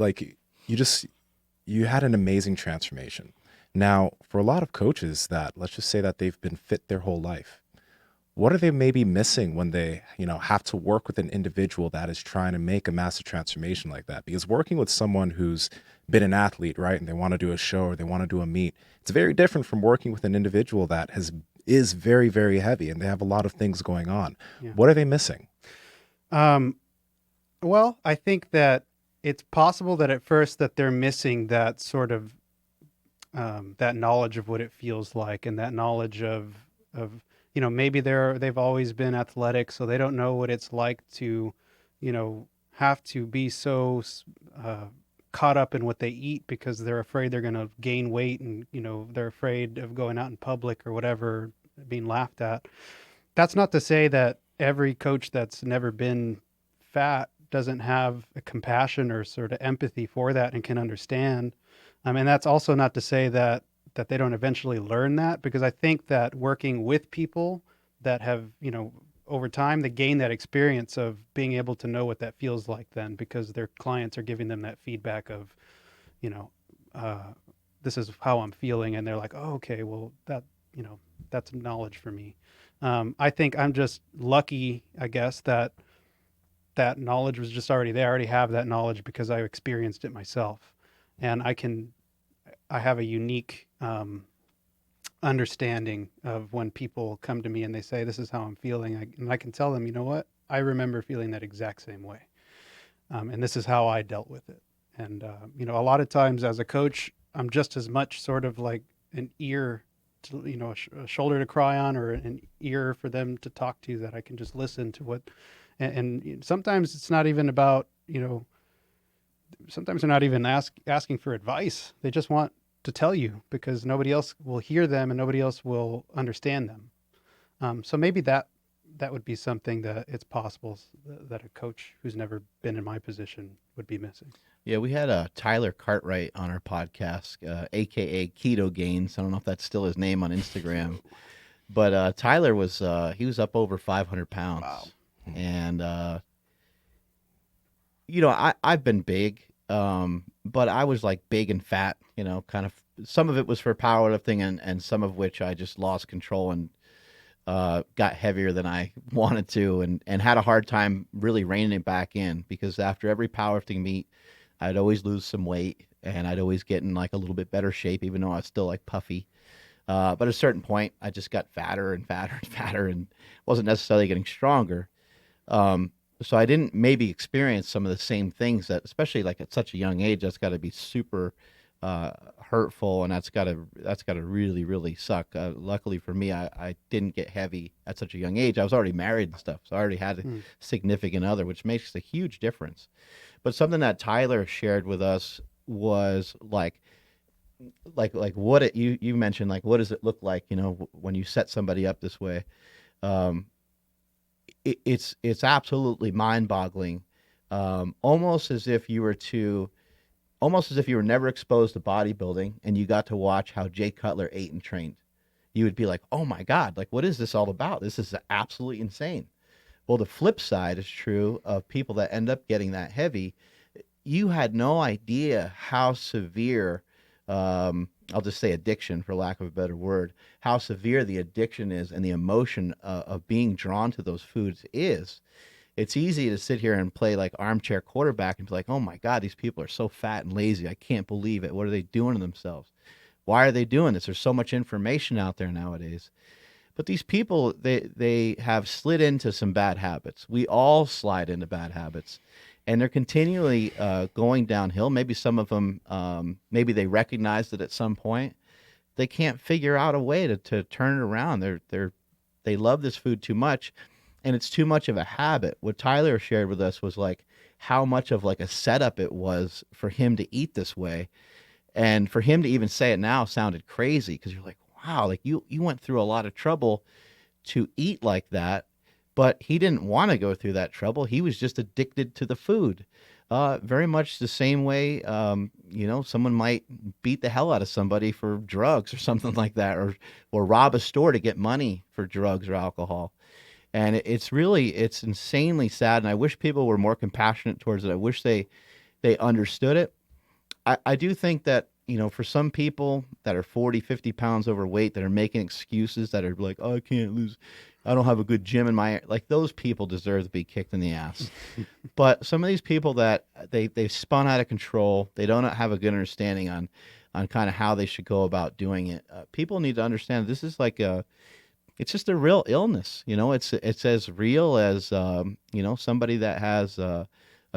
had an amazing transformation. Now, for a lot of coaches that, let's just say that they've been fit their whole life, what are they maybe missing when they, have to work with an individual that is trying to make a massive transformation like that? Because working with someone who's been an athlete, right, and they want to do a show or they want to do a meet, it's very different from working with an individual that is very, very heavy and they have a lot of things going on.
Yeah.
What are they missing?
Well, I think that it's possible that at first that they're missing that sort of that knowledge of what it feels like, and that knowledge of maybe they've always been athletic, so they don't know what it's like to have to be so caught up in what they eat because they're afraid they're going to gain weight, and they're afraid of going out in public or whatever, being laughed at. That's not to say that every coach that's never been fat doesn't have a compassion or sort of empathy for that and can understand. And that's also not to say that they don't eventually learn that, because I think that working with people that have, over time, they gain that experience of being able to know what that feels like then, because their clients are giving them that feedback of, this is how I'm feeling. And they're like, oh, okay, well, that's knowledge for me. I think I'm just lucky, I guess, that knowledge was just already there. I already have that knowledge because I experienced it myself. And I have a unique understanding of when people come to me and they say, this is how I'm feeling. And I can tell them, you know what? I remember feeling that exact same way. And this is how I dealt with it. And, a lot of times as a coach, I'm just as much sort of like an ear to, a shoulder to cry on, or an ear for them to talk to, that I can just listen to what, and sometimes it's not even about, sometimes they're not even asking for advice. They just want to tell you because nobody else will hear them and nobody else will understand them. So maybe that that would be something that it's possible that a coach who's never been in my position would be missing.
Yeah, we had Tyler Cartwright on our podcast, aka Keto Gains. I don't know if that's still his name on Instagram, but Tyler was he was up over 500 pounds,
Wow.
and I've been big, but I was like big and fat. Kind of some of it was for powerlifting, and some of which I just lost control and got heavier than I wanted to, and had a hard time really reining it back in, because after every powerlifting meet, I'd always lose some weight and I'd always get in like a little bit better shape, even though I was still like puffy. But at a certain point, I just got fatter and fatter and fatter, and wasn't necessarily getting stronger. Um, so I didn't maybe experience some of the same things that, especially like at such a young age, that's got to be super hurtful, and that's got to really really suck. Luckily for me, I didn't get heavy at such a young age. I was already married and stuff, so I already had a significant other, which makes a huge difference. But something that Tyler shared with us was like what you mentioned, like what does it look like, when you set somebody up this way. Um, it's absolutely mind-boggling. Almost as if you were to almost as if you were never exposed to bodybuilding and you got to watch how Jay Cutler ate and trained. You would be like, oh my God, like, what is this all about? This is absolutely insane. Well, the flip side is true of people that end up getting that heavy. You had no idea how severe, I'll just say addiction for lack of a better word, how severe the addiction is, and the emotion of being drawn to those foods is. It's easy to sit here and play like armchair quarterback and be like, oh my God, these people are so fat and lazy. I can't believe it. What are they doing to themselves? Why are they doing this? There's so much information out there nowadays. But these people, they have slid into some bad habits. We all slide into bad habits, and they're continually going downhill. Maybe some of them, maybe they recognized it at some point. They can't figure out a way to turn it around. They love this food too much, and it's too much of a habit. What Tyler shared with us was like how much of like a setup it was for him to eat this way, and for him to even say it now sounded crazy, because you're like, wow, like you went through a lot of trouble to eat like that, but he didn't want to go through that trouble. He was just addicted to the food. Very much the same way, someone might beat the hell out of somebody for drugs or something like that, or rob a store to get money for drugs or alcohol. And it's insanely sad. And I wish people were more compassionate towards it. I wish they understood it. I do think that, for some people that are 40, 50 pounds overweight, that are making excuses, that are like, oh, I can't lose, I don't have a good gym in my, like, those people deserve to be kicked in the ass. But some of these people that they've spun out of control, they don't have a good understanding on kind of how they should go about doing it. People need to understand this is like it's just a real illness. It's as real as, somebody that has a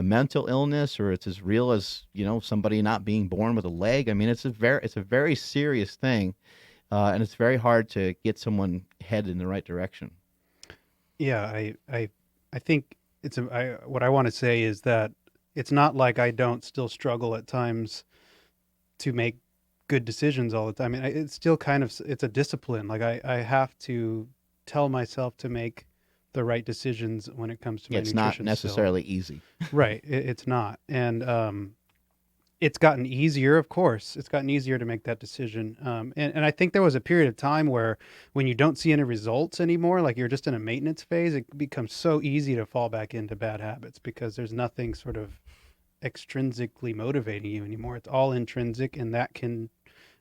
mental illness, or it's as real as, somebody not being born with a leg. I mean, it's a very serious thing. And it's very hard to get someone headed in the right direction.
Yeah, I think what I want to say is that it's not like I don't still struggle at times to make good decisions all the time. I mean, it's still it's a discipline. Like I have to tell myself to make the right decisions when it comes to my
It's not
nutrition still.
necessarily easy.
Right. It's not. And it's gotten easier, of course. It's gotten easier to make that decision. And I think there was a period of time where when you don't see any results anymore, like you're just in a maintenance phase, it becomes so easy to fall back into bad habits because there's nothing sort of extrinsically motivating you anymore. It's all intrinsic, and that can,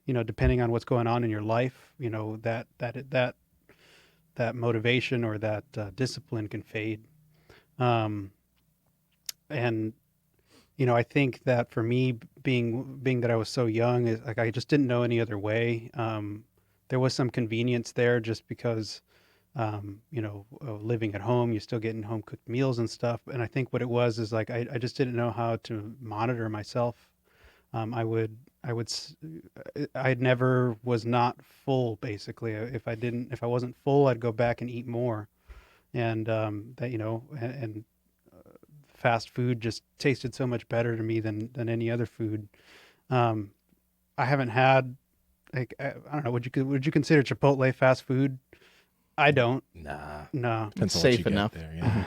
depending on what's going on in your life, that motivation or that discipline can fade. Um, and I think that for me, being that I was so young, is like I just didn't know any other way. There was some convenience there just because, living at home, you're still getting home cooked meals and stuff. And I think what it was is like I just didn't know how to monitor myself. I would I never was not full basically. If I wasn't full, I'd go back and eat more, and and fast food just tasted so much better to me than any other food. Um, I haven't had, like, I don't know. Would you consider Chipotle fast food? I don't.
Nah.
No.
Depends on
Safe
what you
enough.
get there. Yeah.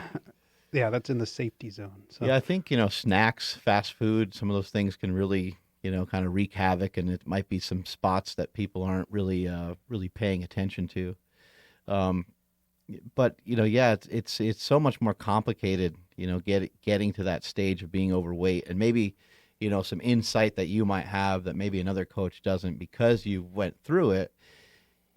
Yeah, that's in the safety zone. So
Yeah, I think, snacks, fast food, some of those things can really, kind of wreak havoc, and it might be some spots that people aren't really paying attention to. Um, but yeah, it's so much more complicated, getting to that stage of being overweight, and maybe, some insight that you might have that maybe another coach doesn't because you went through it.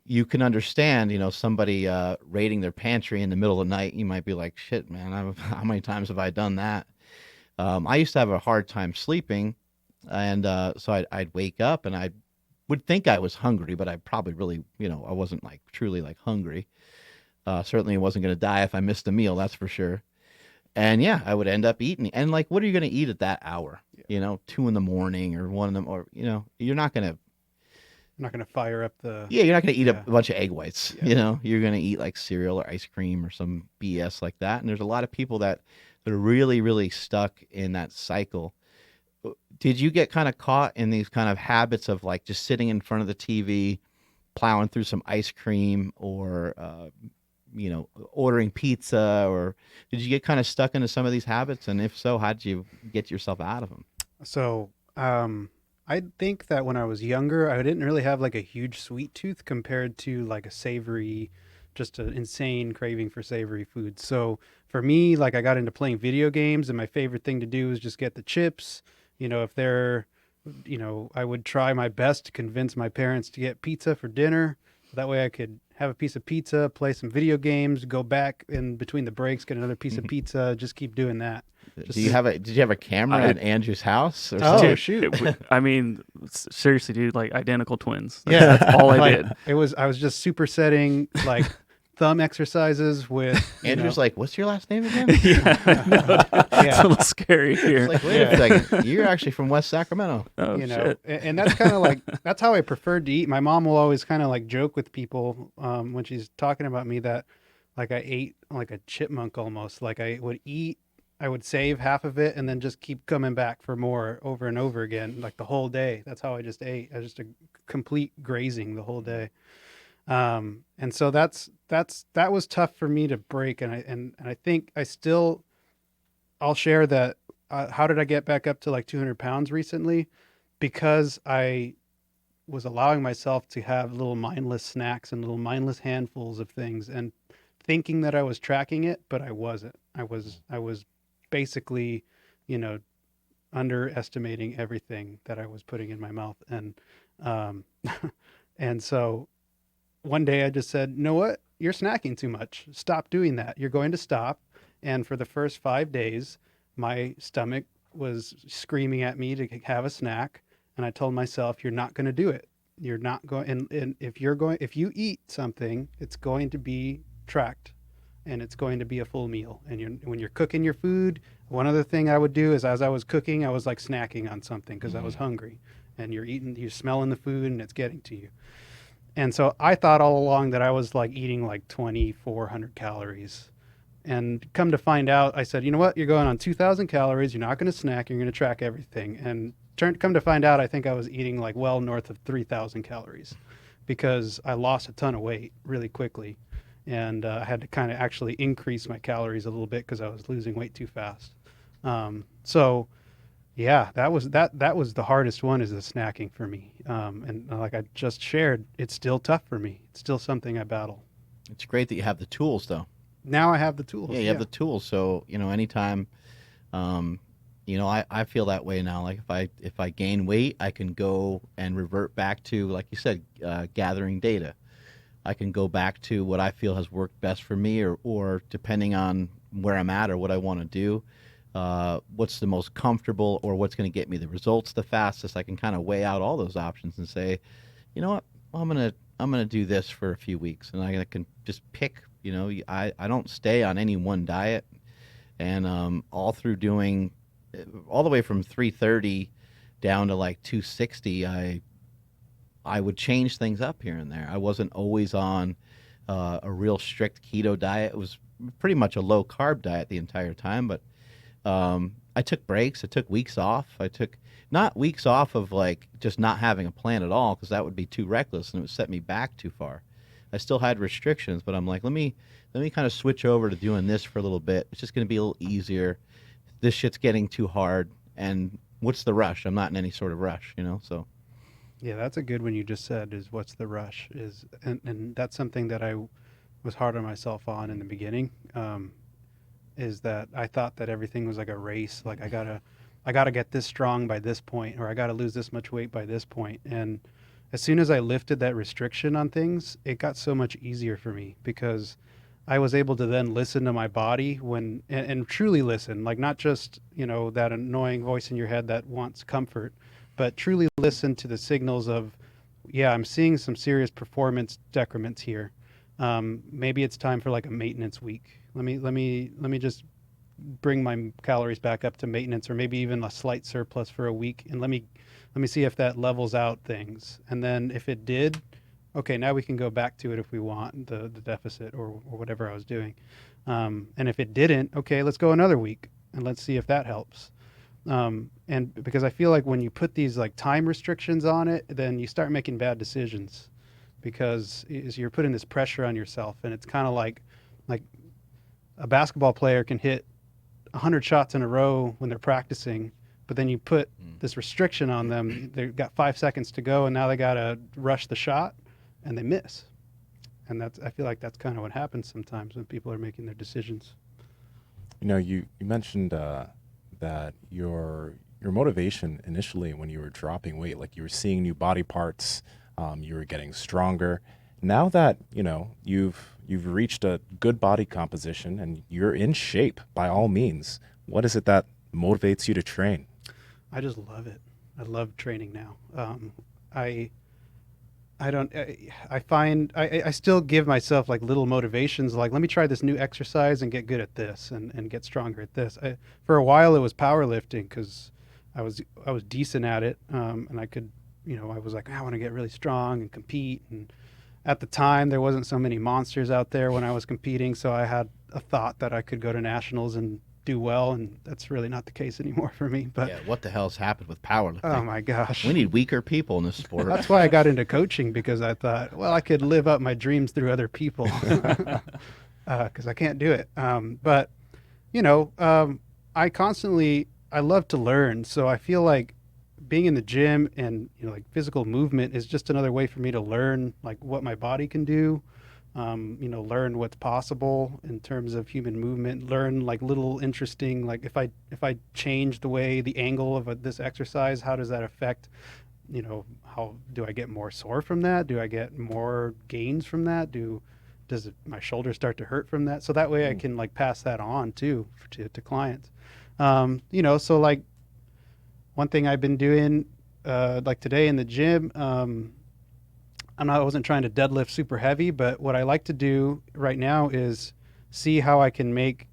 You can understand, somebody raiding their pantry in the middle of the night. You might be like, shit, man, how many times have I done that? I used to have a hard time sleeping, and so I'd wake up and I would think I was hungry, but I probably really, I wasn't like truly like hungry. Certainly, I wasn't going to die if I missed a meal, that's for sure. And yeah, I would end up eating. And like, what are you going to eat at that hour? 2 in the morning or 1 in the, or you're not going to.
I'm not going to fire up the.
Yeah, you're not going to eat a
Yeah.
bunch of egg whites.
Yeah.
You're going to eat like cereal or ice cream or some BS like that. And there's a lot of people that are really, really stuck in that cycle. Did you get kind of caught in these kind of habits of like just sitting in front of the TV, plowing through some ice cream, or ordering pizza, or did you get kind of stuck into some of these habits? And if so, how did you get yourself out of them?
So, I think that when I was younger, I didn't really have like a huge sweet tooth compared to like a savory, just an insane craving for savory food. So for me, like I got into playing video games, and my favorite thing to do was just get the chips. If they're, I would try my best to convince my parents to get pizza for dinner. That way I could have a piece of pizza, play some video games, go back in between the breaks, get another piece of pizza, just keep doing that. Just
Did you have a camera
I-
at Andrew's house or
Oh,
something?
shoot.
I mean, seriously, dude, like identical twins.
Yeah.
That's all I
Like,
did.
I was just supersetting like thumb exercises with
Andrew's like, "What's your last name again?"
Yeah, I know. It's
Yeah.
a little scary here.
It's like, wait a second, you're actually from West Sacramento.
Oh shit.
and that's kind of like that's how I preferred to eat. My mom will always kind of like joke with people when she's talking about me that like I ate like a chipmunk almost. Like I would save half of it and then just keep coming back for more over and over again, like the whole day. That's how I just ate. I just a complete grazing the whole day. And so that was tough for me to break. And I think I'll share that. How did I get back up to like 200 pounds recently? Because I was allowing myself to have little mindless snacks and little mindless handfuls of things and thinking that I was tracking it, but I wasn't. I was basically, underestimating everything that I was putting in my mouth. And, and so one day I just said, you know what? You're snacking too much. Stop doing that. You're going to stop. And for the first 5 days, my stomach was screaming at me to have a snack. And I told myself, you're not going to do it. You're not going. And if you eat something, it's going to be tracked and it's going to be a full meal. And when you're cooking your food, one other thing I would do is as I was cooking, I was like snacking on something because I was hungry. And you're smelling the food and it's getting to you. And so I thought all along that I was like eating like 2,400 calories. And come to find out, I said, you know what? You're going on 2,000 calories. You're not going to snack. You're going to track everything. And come to find out, I think I was eating like well north of 3,000 calories because I lost a ton of weight really quickly. And I had to kind of actually increase my calories a little bit because I was losing weight too fast. So yeah, that was the hardest one, is the snacking for me. And like I just shared, it's still tough for me. It's still something I battle.
It's great that you have the tools, though.
Now I have the tools.
Yeah, you have the tools. So anytime, I feel that way now. Like if I gain weight, I can go and revert back to, like you said, gathering data. I can go back to what I feel has worked best for me, or depending on where I'm at or what I want to do, what's the most comfortable or what's going to get me the results the fastest. I can kind of weigh out all those options and say, you know what, I'm gonna do this for a few weeks, and I can just pick. I don't stay on any one diet, and all through doing, all the way from 330 down to like 260, I would change things up here and there. I wasn't always on a real strict keto diet. It was pretty much a low carb diet the entire time, but I took breaks. I took weeks off. I took not weeks off of like just not having a plan at all, because that would be too reckless and it would set me back too far. I still had restrictions, but I'm like, let me kind of switch over to doing this for a little bit. It's just going to be a little easier. This shit's getting too hard, and what's the rush? I'm not in any sort of rush, So
Yeah, that's a good one you just said is what's the rush is, and that's something that I was hard on myself on in the beginning. Is that I thought that everything was like a race. Like I gotta get this strong by this point, or I gotta lose this much weight by this point. And as soon as I lifted that restriction on things, it got so much easier for me because I was able to then listen to my body and truly listen, like not just, that annoying voice in your head that wants comfort, but truly listen to the signals of, yeah, I'm seeing some serious performance decrements here. Maybe it's time for like a maintenance week. Let me just bring my calories back up to maintenance, or maybe even a slight surplus for a week, and let me see if that levels out things. And then if it did, okay, now we can go back to it if we want the deficit or whatever I was doing. And if it didn't, okay, let's go another week and let's see if that helps. And because I feel like when you put these like time restrictions on it, then you start making bad decisions because you're putting this pressure on yourself, and it's kind of like a basketball player can hit 100 shots in a row when they're practicing, but then you put this restriction on them. They've got 5 seconds to go, and now they got to rush the shot, and they miss. And I feel like that's kind of what happens sometimes when people are making their decisions.
You mentioned that your motivation initially when you were dropping weight, like you were seeing new body parts, you were getting stronger. Now that you've reached a good body composition and you're in shape by all means, what is it that motivates you to train?
I just love it. I love training now. I still give myself like little motivations, like let me try this new exercise and get good at this and get stronger at this. For a while it was powerlifting because I was decent at it, and I could, I was like, I want to get really strong and compete. And at the time there wasn't so many monsters out there when I was competing, so I had a thought that I could go to nationals and do well, and that's really not the case anymore for me. But
yeah, what the hell's happened with powerlifting?
oh my gosh,
We need weaker people in this sport.
that's why I got into coaching, because I thought, well, I could live up my dreams through other people, because I can't do it. But I love to learn, so I feel like being in the gym and like physical movement is just another way for me to learn like what my body can do. Learn what's possible in terms of human movement, learn like little interesting, like if I change the way the angle of this exercise, how does that affect, how do I get more sore from that? Do I get more gains from that? Does my shoulder start to hurt from that? So that way I can like pass that on too to clients. So like one thing I've been doing, like today in the gym, I wasn't trying to deadlift super heavy, but what I like to do right now is see how I can make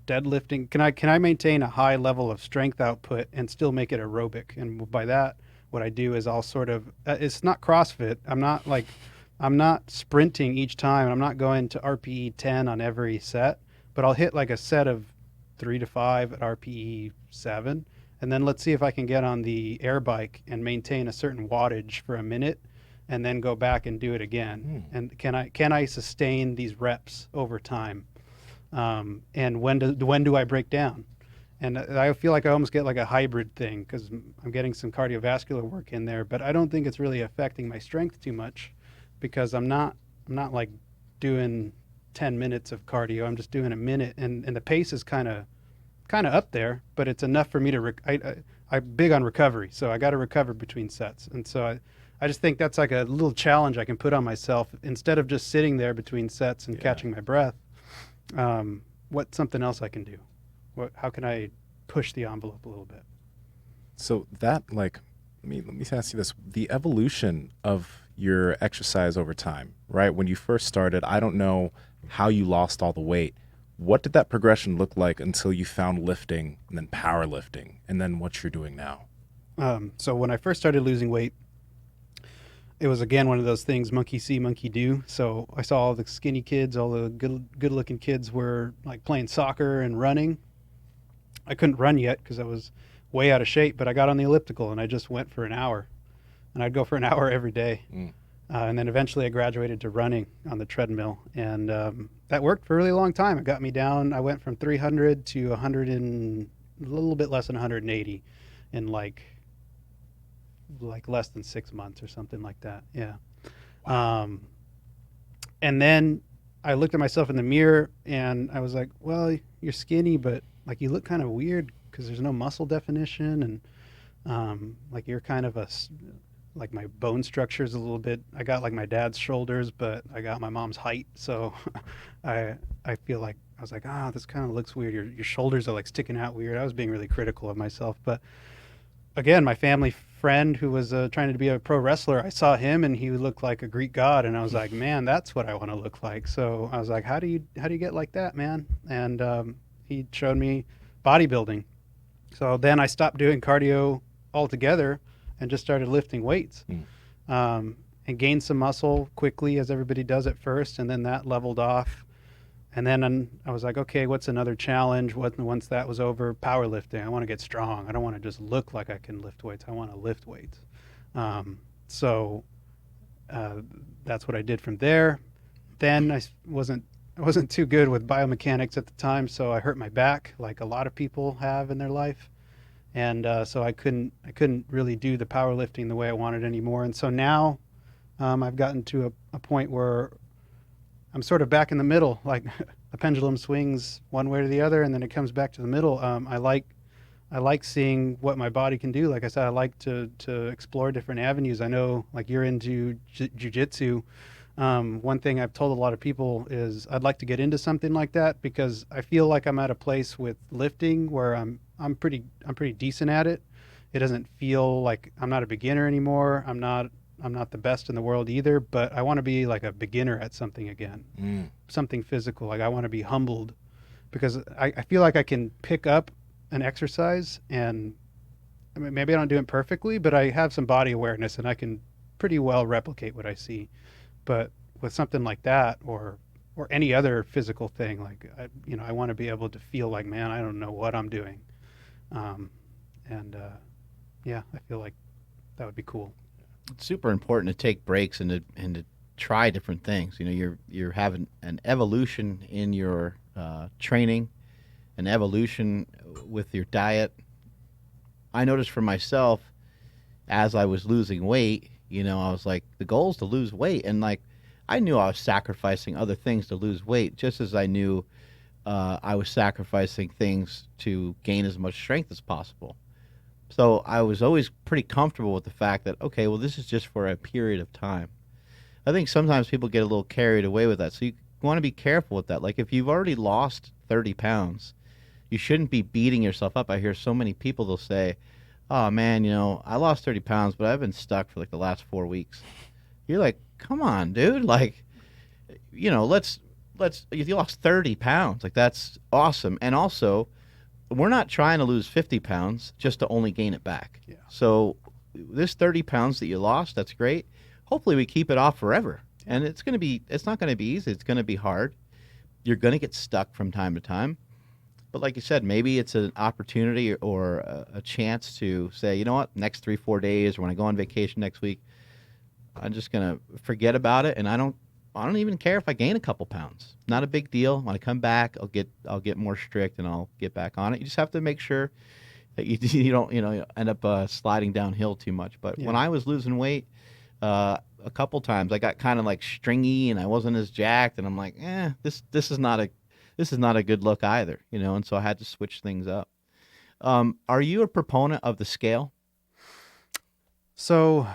deadlifting. Can I maintain a high level of strength output and still make it aerobic? And by that, what I do is I'll sort of, it's not CrossFit. I'm not sprinting each time. I'm not going to RPE 10 on every set, but I'll hit like a set of 3 to 5 at RPE 7. And then let's see if I can get on the air bike and maintain a certain wattage for a minute, and then go back and do it again. And can I sustain these reps over time? And when do I break down? And I feel like I almost get like a hybrid thing because I'm getting some cardiovascular work in there, but I don't think it's really affecting my strength too much because I'm not like doing 10 minutes of cardio. I'm just doing a minute, and the pace is kind of up there, but it's enough for me to I'm big on recovery, so I got to recover between sets. And so I just think that's like a little challenge I can put on myself instead of just sitting there between sets and catching my breath. What's something else I can do? How can I push the envelope a little bit?
So that, like, let me ask you this: the evolution of your exercise over time, right? When you first started, I don't know how you lost all the weight. What did that progression look like until you found lifting and then powerlifting and then what you're doing now?
So when I first started losing weight, it was again one of those things, monkey see, monkey do. So I saw all the skinny kids, all the good looking kids were like playing soccer and running. I couldn't run yet because I was way out of shape, but I got on the elliptical and I just went for an hour, and I'd go for an hour every day. And then eventually I graduated to running on the treadmill, and that worked for a really long time. It got me down. I went from 300 to 100 and a little bit less than 180 in like less than 6 months or something like that. Yeah. Um, and then I looked at myself in the mirror and I was like, well, you're skinny, but like you look kind of weird because there's no muscle definition, and like you're kind of like my bone structure is a little bit. I got like my dad's shoulders, but I got my mom's height, so I I feel like I was like, this kind of looks weird. Your shoulders are like sticking out weird. I was being really critical of myself, but again, my family friend who was trying to be a pro wrestler, I saw him and he looked like a Greek god, and I was like, man, that's what I want to look like. So I was like, how do you get like that, man? And he showed me bodybuilding. So then I stopped doing cardio altogether and just started lifting weights. And gained some muscle quickly, as everybody does at first, and then that leveled off. And then I was like, okay, what's another challenge? Once that was over, powerlifting. I want to get strong. I don't want to just look like I can lift weights. I want to lift weights. So that's what I did from there. Then I wasn't too good with biomechanics at the time, so I hurt my back, like a lot of people have in their life, and so I couldn't really do the powerlifting the way I wanted anymore. And so now I've gotten to a point where I'm sort of back in the middle, like the pendulum swings one way or the other, and then it comes back to the middle. I like seeing what my body can do. Like I said, I like to explore different avenues. I know, like you're into jujitsu. One thing I've told a lot of people is I'd like to get into something like that because I feel like I'm at a place with lifting where I'm pretty decent at it. It doesn't feel like I'm not a beginner anymore. I'm not the best in the world either, but I want to be like a beginner at something again, something physical. Like I want to be humbled because I feel like I can pick up an exercise, and I mean, maybe I don't do it perfectly, but I have some body awareness and I can pretty well replicate what I see. But with something like that, or any other physical thing, like I want to be able to feel like, man, I don't know what I'm doing, um, and yeah, I feel like that would be cool.
It's super important to take breaks and to try different things. You know, you're having an evolution in your training, an evolution with your diet. I noticed for myself as I was losing weight, I was like, the goal is to lose weight. And like, I knew I was sacrificing other things to lose weight, just as I knew I was sacrificing things to gain as much strength as possible. So I was always pretty comfortable with the fact that, okay, well, this is just for a period of time. I think sometimes people get a little carried away with that. So you want to be careful with that. Like if you've already lost 30 pounds, you shouldn't be beating yourself up. I hear so many people, they'll say, oh man, I lost 30 pounds, but I've been stuck for like the last 4 weeks. You're like, come on, dude. Like, let's, if you lost 30 pounds, like that's awesome. And also, we're not trying to lose 50 pounds just to only gain it back.
Yeah.
So this 30 pounds that you lost, that's great. Hopefully we keep it off forever.
Yeah.
And it's not going to be easy. It's going to be hard. You're going to get stuck from time to time. But like you said, maybe it's an opportunity or a chance to say, you know what, next 3-4 days, or when I go on vacation next week, I'm just going to forget about it. And I don't even care if I gain a couple pounds. Not a big deal. When I come back, I'll get more strict and I'll get back on it. You just have to make sure that you don't end up sliding downhill too much. But
Yeah.
when I was losing weight, a couple times I got kind of like stringy and I wasn't as jacked, and I'm like, this is not a good look either, and so I had to switch things up. Are you a proponent of the scale?
So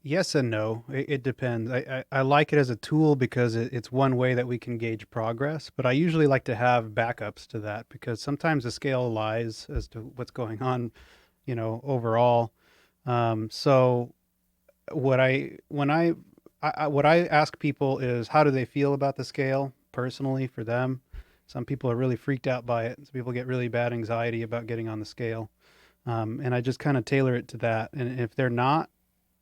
yes and no. It depends. I like it as a tool because it's one way that we can gauge progress, but I usually like to have backups to that because sometimes the scale lies as to what's going on, overall. So what I when I what I ask people is how do they feel about the scale personally for them. Some people are really freaked out by it. Some people get really bad anxiety about getting on the scale, and I just kind of tailor it to that. And if they're not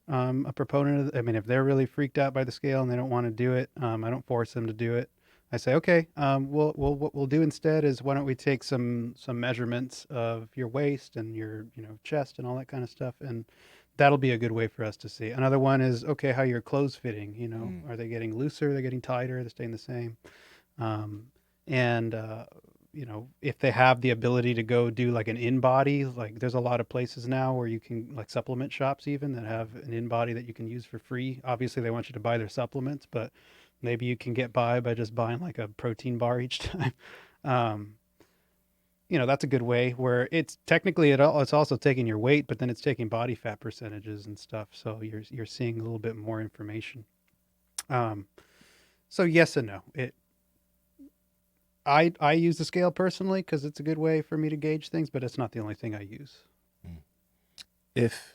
a proponent of, I mean, if they're really freaked out by the scale and they don't want to do it, I don't force them to do it. I say, okay, what we'll do instead is why don't we take some measurements of your waist and your chest and all that kind of stuff, and that'll be a good way for us to see. Another one is, okay, how your clothes fitting,
Mm.
are they getting looser? Are they getting tighter? Are they staying the same? Um, and, if they have the ability to go do like an in body, like there's a lot of places now where you can, like supplement shops even, that have an in body that you can use for free. Obviously, they want you to buy their supplements, but maybe you can get by just buying like a protein bar each time. Um, that's a good way where it's technically it's also taking your weight, but then it's taking body fat percentages and stuff. So you're seeing a little bit more information. Um, so yes and no. I use the scale personally because it's a good way for me to gauge things, but it's not the only thing I use.
Mm. If,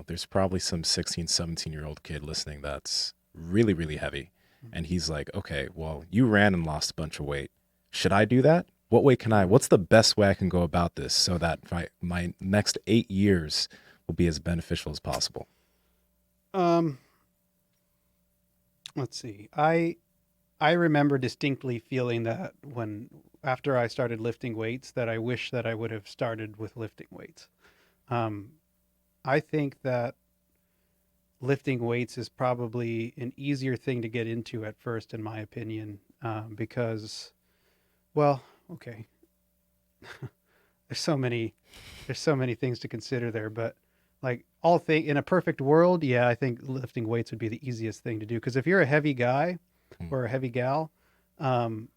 there's probably some 16, 17-year-old kid listening that's really, really heavy. And he's like, okay, well, you ran and lost a bunch of weight. Should I do that? What's the best way I can go about this so that my next 8 years will be as beneficial as possible?
Um, let's see. I remember distinctly feeling that after I started lifting weights, that I wish that I would have started with lifting weights. Um, I think that lifting weights is probably an easier thing to get into at first, in my opinion, because, well, okay, there's so many, there's so many things to consider there, but like in a perfect world, yeah, I think lifting weights would be the easiest thing to do. Because if you're a heavy guy
Mm.
or a heavy gal, um,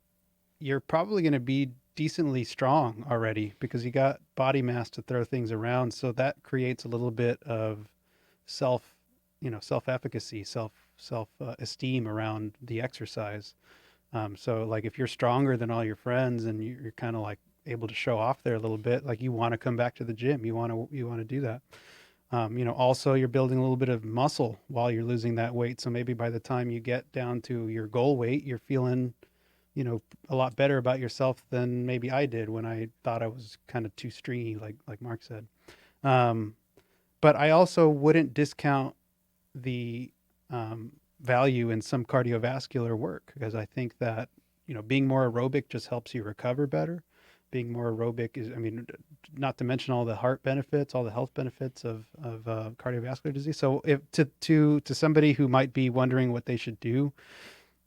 you're probably going to be decently strong already because you got body mass to throw things around. So that creates a little bit of self, self efficacy, self esteem around the exercise. So like if you're stronger than all your friends and you're kind of like able to show off there a little bit, like you want to come back to the gym, you want to do that. Also you're building a little bit of muscle while you're losing that weight. So maybe by the time you get down to your goal weight, you're feeling, a lot better about yourself than maybe I did when I thought I was kind of too stringy, like Mark said. Um, but I also wouldn't discount the value in some cardiovascular work because I think that being more aerobic just helps you recover better. Being more aerobic is, I mean, not to mention all the heart benefits, all the health benefits of cardiovascular disease. So, if to somebody who might be wondering what they should do,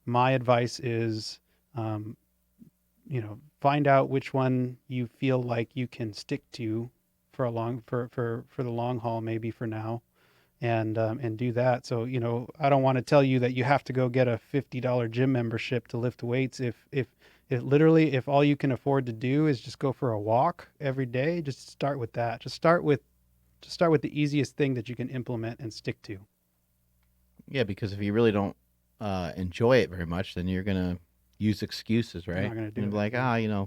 my advice is, um, find out which one you feel like you can stick to for the long haul, maybe for now, and do that. So I don't want to tell you that you have to go get a $50 gym membership to lift weights. If literally if all you can afford to do is just go for a walk every day, just start with that. Just start with the easiest thing that you can implement and stick to.
Yeah, because if you really don't enjoy it very much, then you're gonna use excuses,
You're
right?
not going to
And
do
be
it.
like,
Yeah.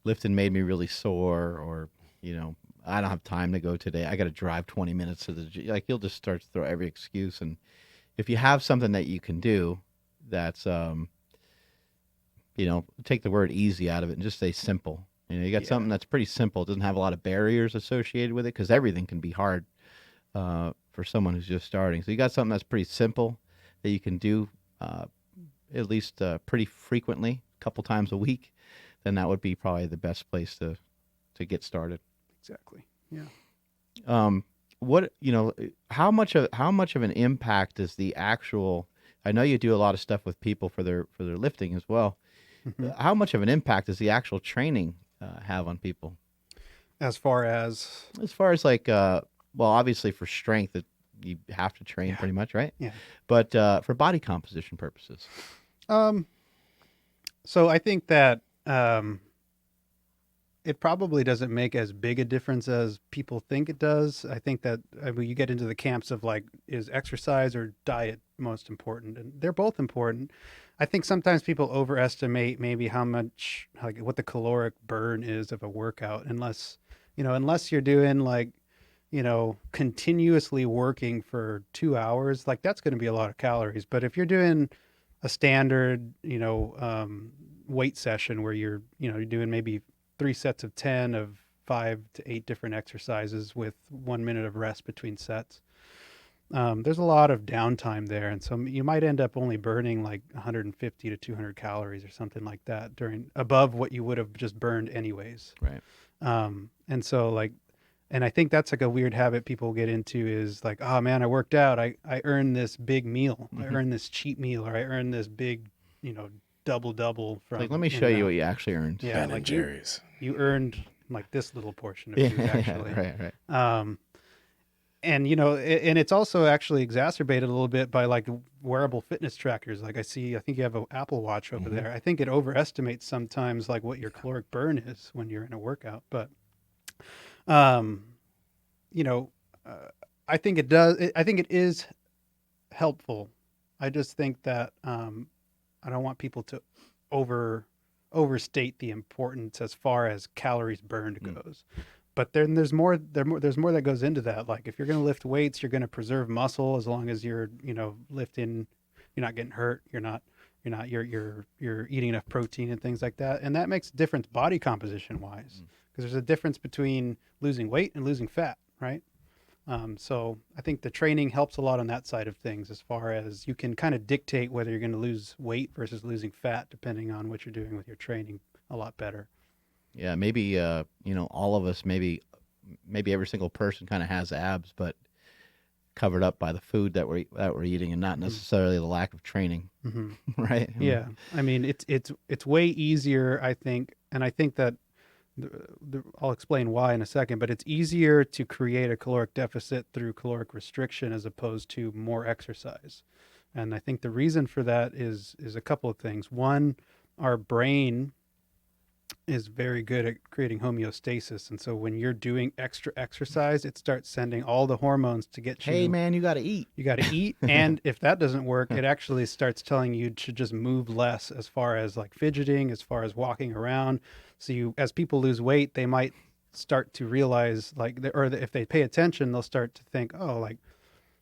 lifting made me really sore, or you know, I don't have time to go today. I got to drive 20 minutes to the gym. Like you'll just start to throw every excuse. And if you have something that you can do, that's take the word easy out of it and just say simple. You got
Yeah.
something that's pretty simple. It doesn't have a lot of barriers associated with it because everything can be hard for someone who's just starting. So you got something that's pretty simple that you can do uh, at least pretty frequently, a couple times a week. Then that would be probably the best place to get started.
Exactly. Yeah.
Um, what how much of an impact is the actual? I know you do a lot of stuff with people for their lifting as well.
Hmm.
How much of an impact does the actual training have on people?
As far as,
As far as like, well, obviously for strength, you have to train
yeah,
pretty much, right?
yeah.
But for body composition purposes,
Um, so I think that it probably doesn't make as big a difference as people think it does. I think that you get into the camps of like, is exercise or diet most important? And they're both important. I think sometimes people overestimate maybe how much, like what the caloric burn is of a workout, unless you're doing like, continuously working for 2 hours, like that's going to be a lot of calories. But if you're doing a standard, weight session where you're doing maybe 3 sets of 10 of 5 to 8 different exercises with 1 minute of rest between sets. There's a lot of downtime there, and so you might end up only burning like 150 to 200 calories or something like that during above what you would have just burned anyways.
right?
And so like And I think that's like a weird habit people get into is like, oh man, I worked out. I earned this big meal. I earned this cheap meal, or I earned this big, double
It's like, let
from
me
In
show
and
you
Out.
what you actually earned.
Yeah,
Ben and
like
Jerry's.
you earned like this little portion of
Yeah,
food actually.
right.
Um, and and it's also actually exacerbated a little bit by like wearable fitness trackers. Like I think you have an Apple Watch over there. I think it overestimates sometimes like what your caloric burn is when you're in a workout. But um, you know, I think it does. I think it is helpful. I just think that I don't want people to over overstate the importance as far as calories burned
Mm.
goes. But then there's more that goes into that. Like if you're going to lift weights, you're going to preserve muscle as long as you're, lifting, you're not getting hurt, you're eating enough protein and things like that. And that makes a difference body composition wise, because there's a difference between losing weight and losing fat, right? So I think the training helps a lot on that side of things, as far as you can kind of dictate whether you're going to lose weight versus losing fat, depending on what you're doing with your training, a lot better.
Yeah, maybe all of us, maybe every single person kind of has abs, but covered up by the food that we're eating, and not
Mhm.
necessarily the lack of training,
Mm-hmm.
right?
Yeah, I mean it's way easier, I think, and I think that I'll explain why in a second. But it's easier to create a caloric deficit through caloric restriction as opposed to more exercise, and I think the reason for that is a couple of things. One, our brain is very good at creating homeostasis, and so when you're doing extra exercise, it starts sending all the hormones to get
Hey,
you.
man, you got to eat.
You got to eat. And if that doesn't work, it actually starts telling you to just move less, as far as like fidgeting, as far as walking around. So as people lose weight, they might start to realize if they pay attention, they'll start to think, oh,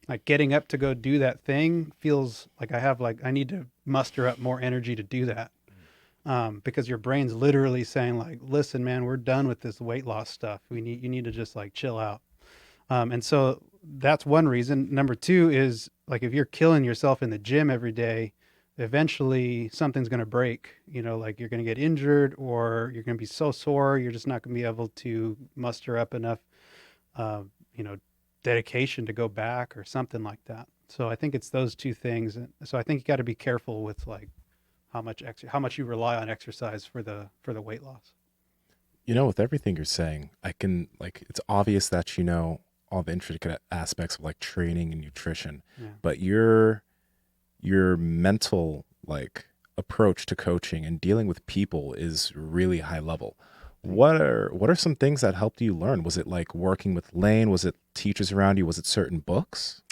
like getting up to go do that thing feels like I need to muster up more energy to do that. Because your brain's literally saying like, listen, man, we're done with this weight loss stuff. You need to just like chill out. And so that's one reason. Number two is like if you're killing yourself in the gym every day, eventually something's going to break. Like you're going to get injured, or you're going to be so sore, you're just not going to be able to muster up enough, uh, you know, dedication to go back or something like that. So I think it's those two things. And so I think you got to be careful with like how much you rely on exercise for the weight loss.
With everything you're saying, I can it's obvious that all the intricate aspects of like training and nutrition,
Yeah.
but your mental approach to coaching and dealing with people is really high level. What are some things that helped you learn? Was it like working with Lane? Was it teachers around you? Was it certain books?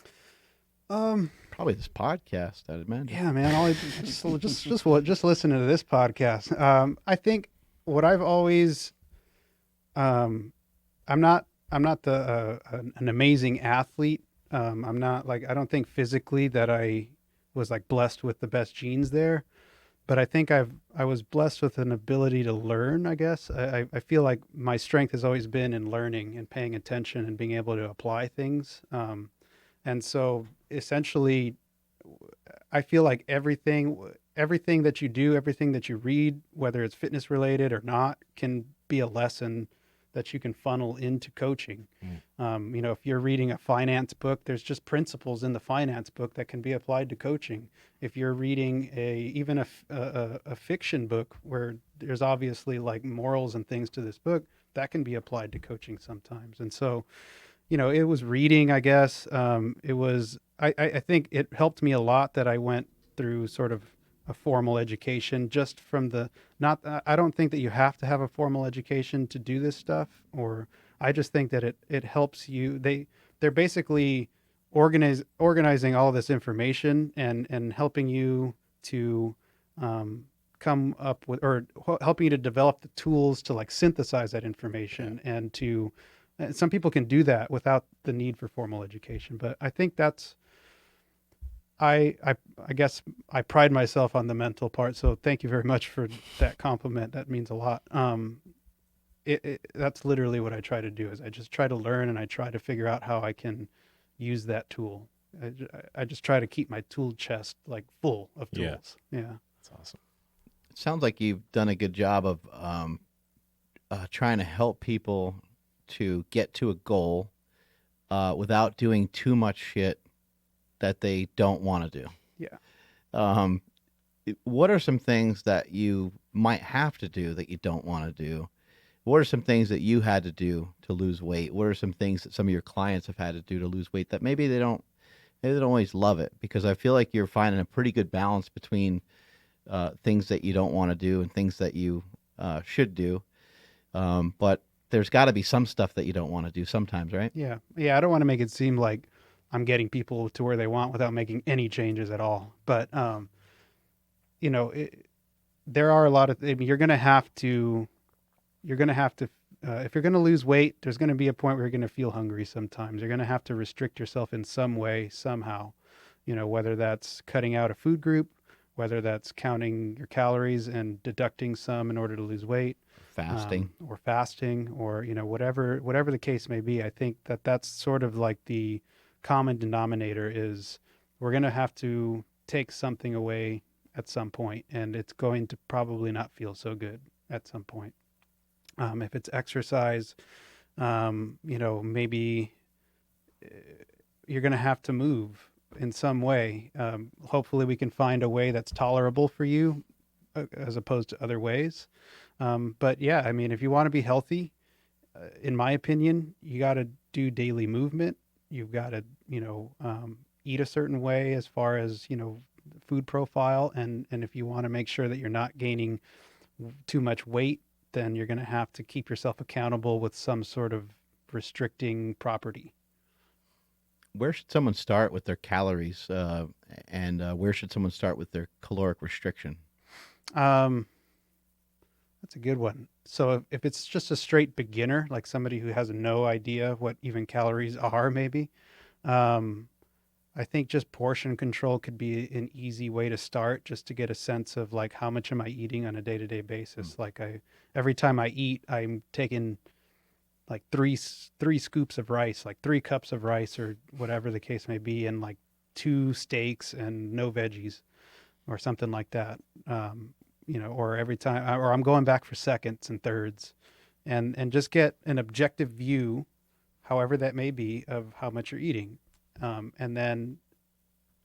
Probably this podcast, I'd imagine.
Yeah, man. Just listening to this podcast. I think what I've always, I'm not an amazing athlete. I'm not like, I don't think physically that I was like blessed with the best genes there, but I think I was blessed with an ability to learn. I guess I feel like my strength has always been in learning and paying attention and being able to apply things. And so essentially, I feel like everything that you do, everything that you read, whether it's fitness related or not, can be a lesson that you can funnel into coaching. If you're reading a finance book, there's just principles in the finance book that can be applied to coaching. If you're reading even a fiction book where there's obviously like morals and things to this book, that can be applied to coaching sometimes. And so, it was reading, I guess. I think it helped me a lot that I went through sort of a formal education, just from not, I don't think that you have to have a formal education to do this stuff, or I just think that it helps you. They're basically organizing all this information and helping you to, come up with, or helping you to develop the tools to like synthesize that information, and to, some people can do that without the need for formal education. But I think that's, I guess I pride myself on the mental part. So thank you very much for that compliment. That means a lot. That's literally what I try to do, is I just try to learn, and I try to figure out how I can use that tool. I just try to keep my tool chest like full of tools. Yeah.
That's awesome.
It sounds like you've done a good job of trying to help people to get to a goal without doing too much shit that they don't want to do.
Yeah.
Um, what are some things that you might have to do that you don't want to do? What are some things that you had to do to lose weight? What are some things that some of your clients have had to do to lose weight that maybe they don't always love it? Because I feel like you're finding a pretty good balance between things that you don't want to do and things that you should do. But there's got to be some stuff that you don't want to do sometimes, right?
Yeah. Yeah. I don't want to make it seem like I'm getting people to where they want without making any changes at all. But, you know, there are a lot of, I mean, you're going to have to, if you're going to lose weight, there's going to be a point where you're going to feel hungry sometimes. You're going to have to restrict yourself in some way, somehow, you know, whether that's cutting out a food group, whether that's counting your calories and deducting some in order to lose weight,
Fasting.
or fasting, or, you know, whatever the case may be. I think that that's sort of like the common denominator is we're going to have to take something away at some point, and it's going to probably not feel so good at some point. If it's exercise, you know, maybe you're going to have to move in some way. Hopefully we can find a way that's tolerable for you as opposed to other ways. But yeah, I mean, if you want to be healthy, in my opinion, you got to do daily movement. You've got to, you know, eat a certain way as far as, you know, food profile. And if you want to make sure that you're not gaining too much weight, then you're going to have to keep yourself accountable with some sort of restricting property.
Where should someone start with their calories, and where should someone start with their caloric restriction?
Um, that's a good one. So if it's just a straight beginner, like somebody who has no idea what even calories are, maybe, um, I think just portion control could be an easy way to start, just to get a sense of like how much am I eating on a day-to-day basis. Like every time I eat, I'm taking like three scoops of rice, like 3 cups of rice or whatever the case may be, and like 2 steaks and no veggies or something like that. You know, or every time, or I'm going back for seconds and thirds, and just get an objective view, however that may be, of how much you're eating, and then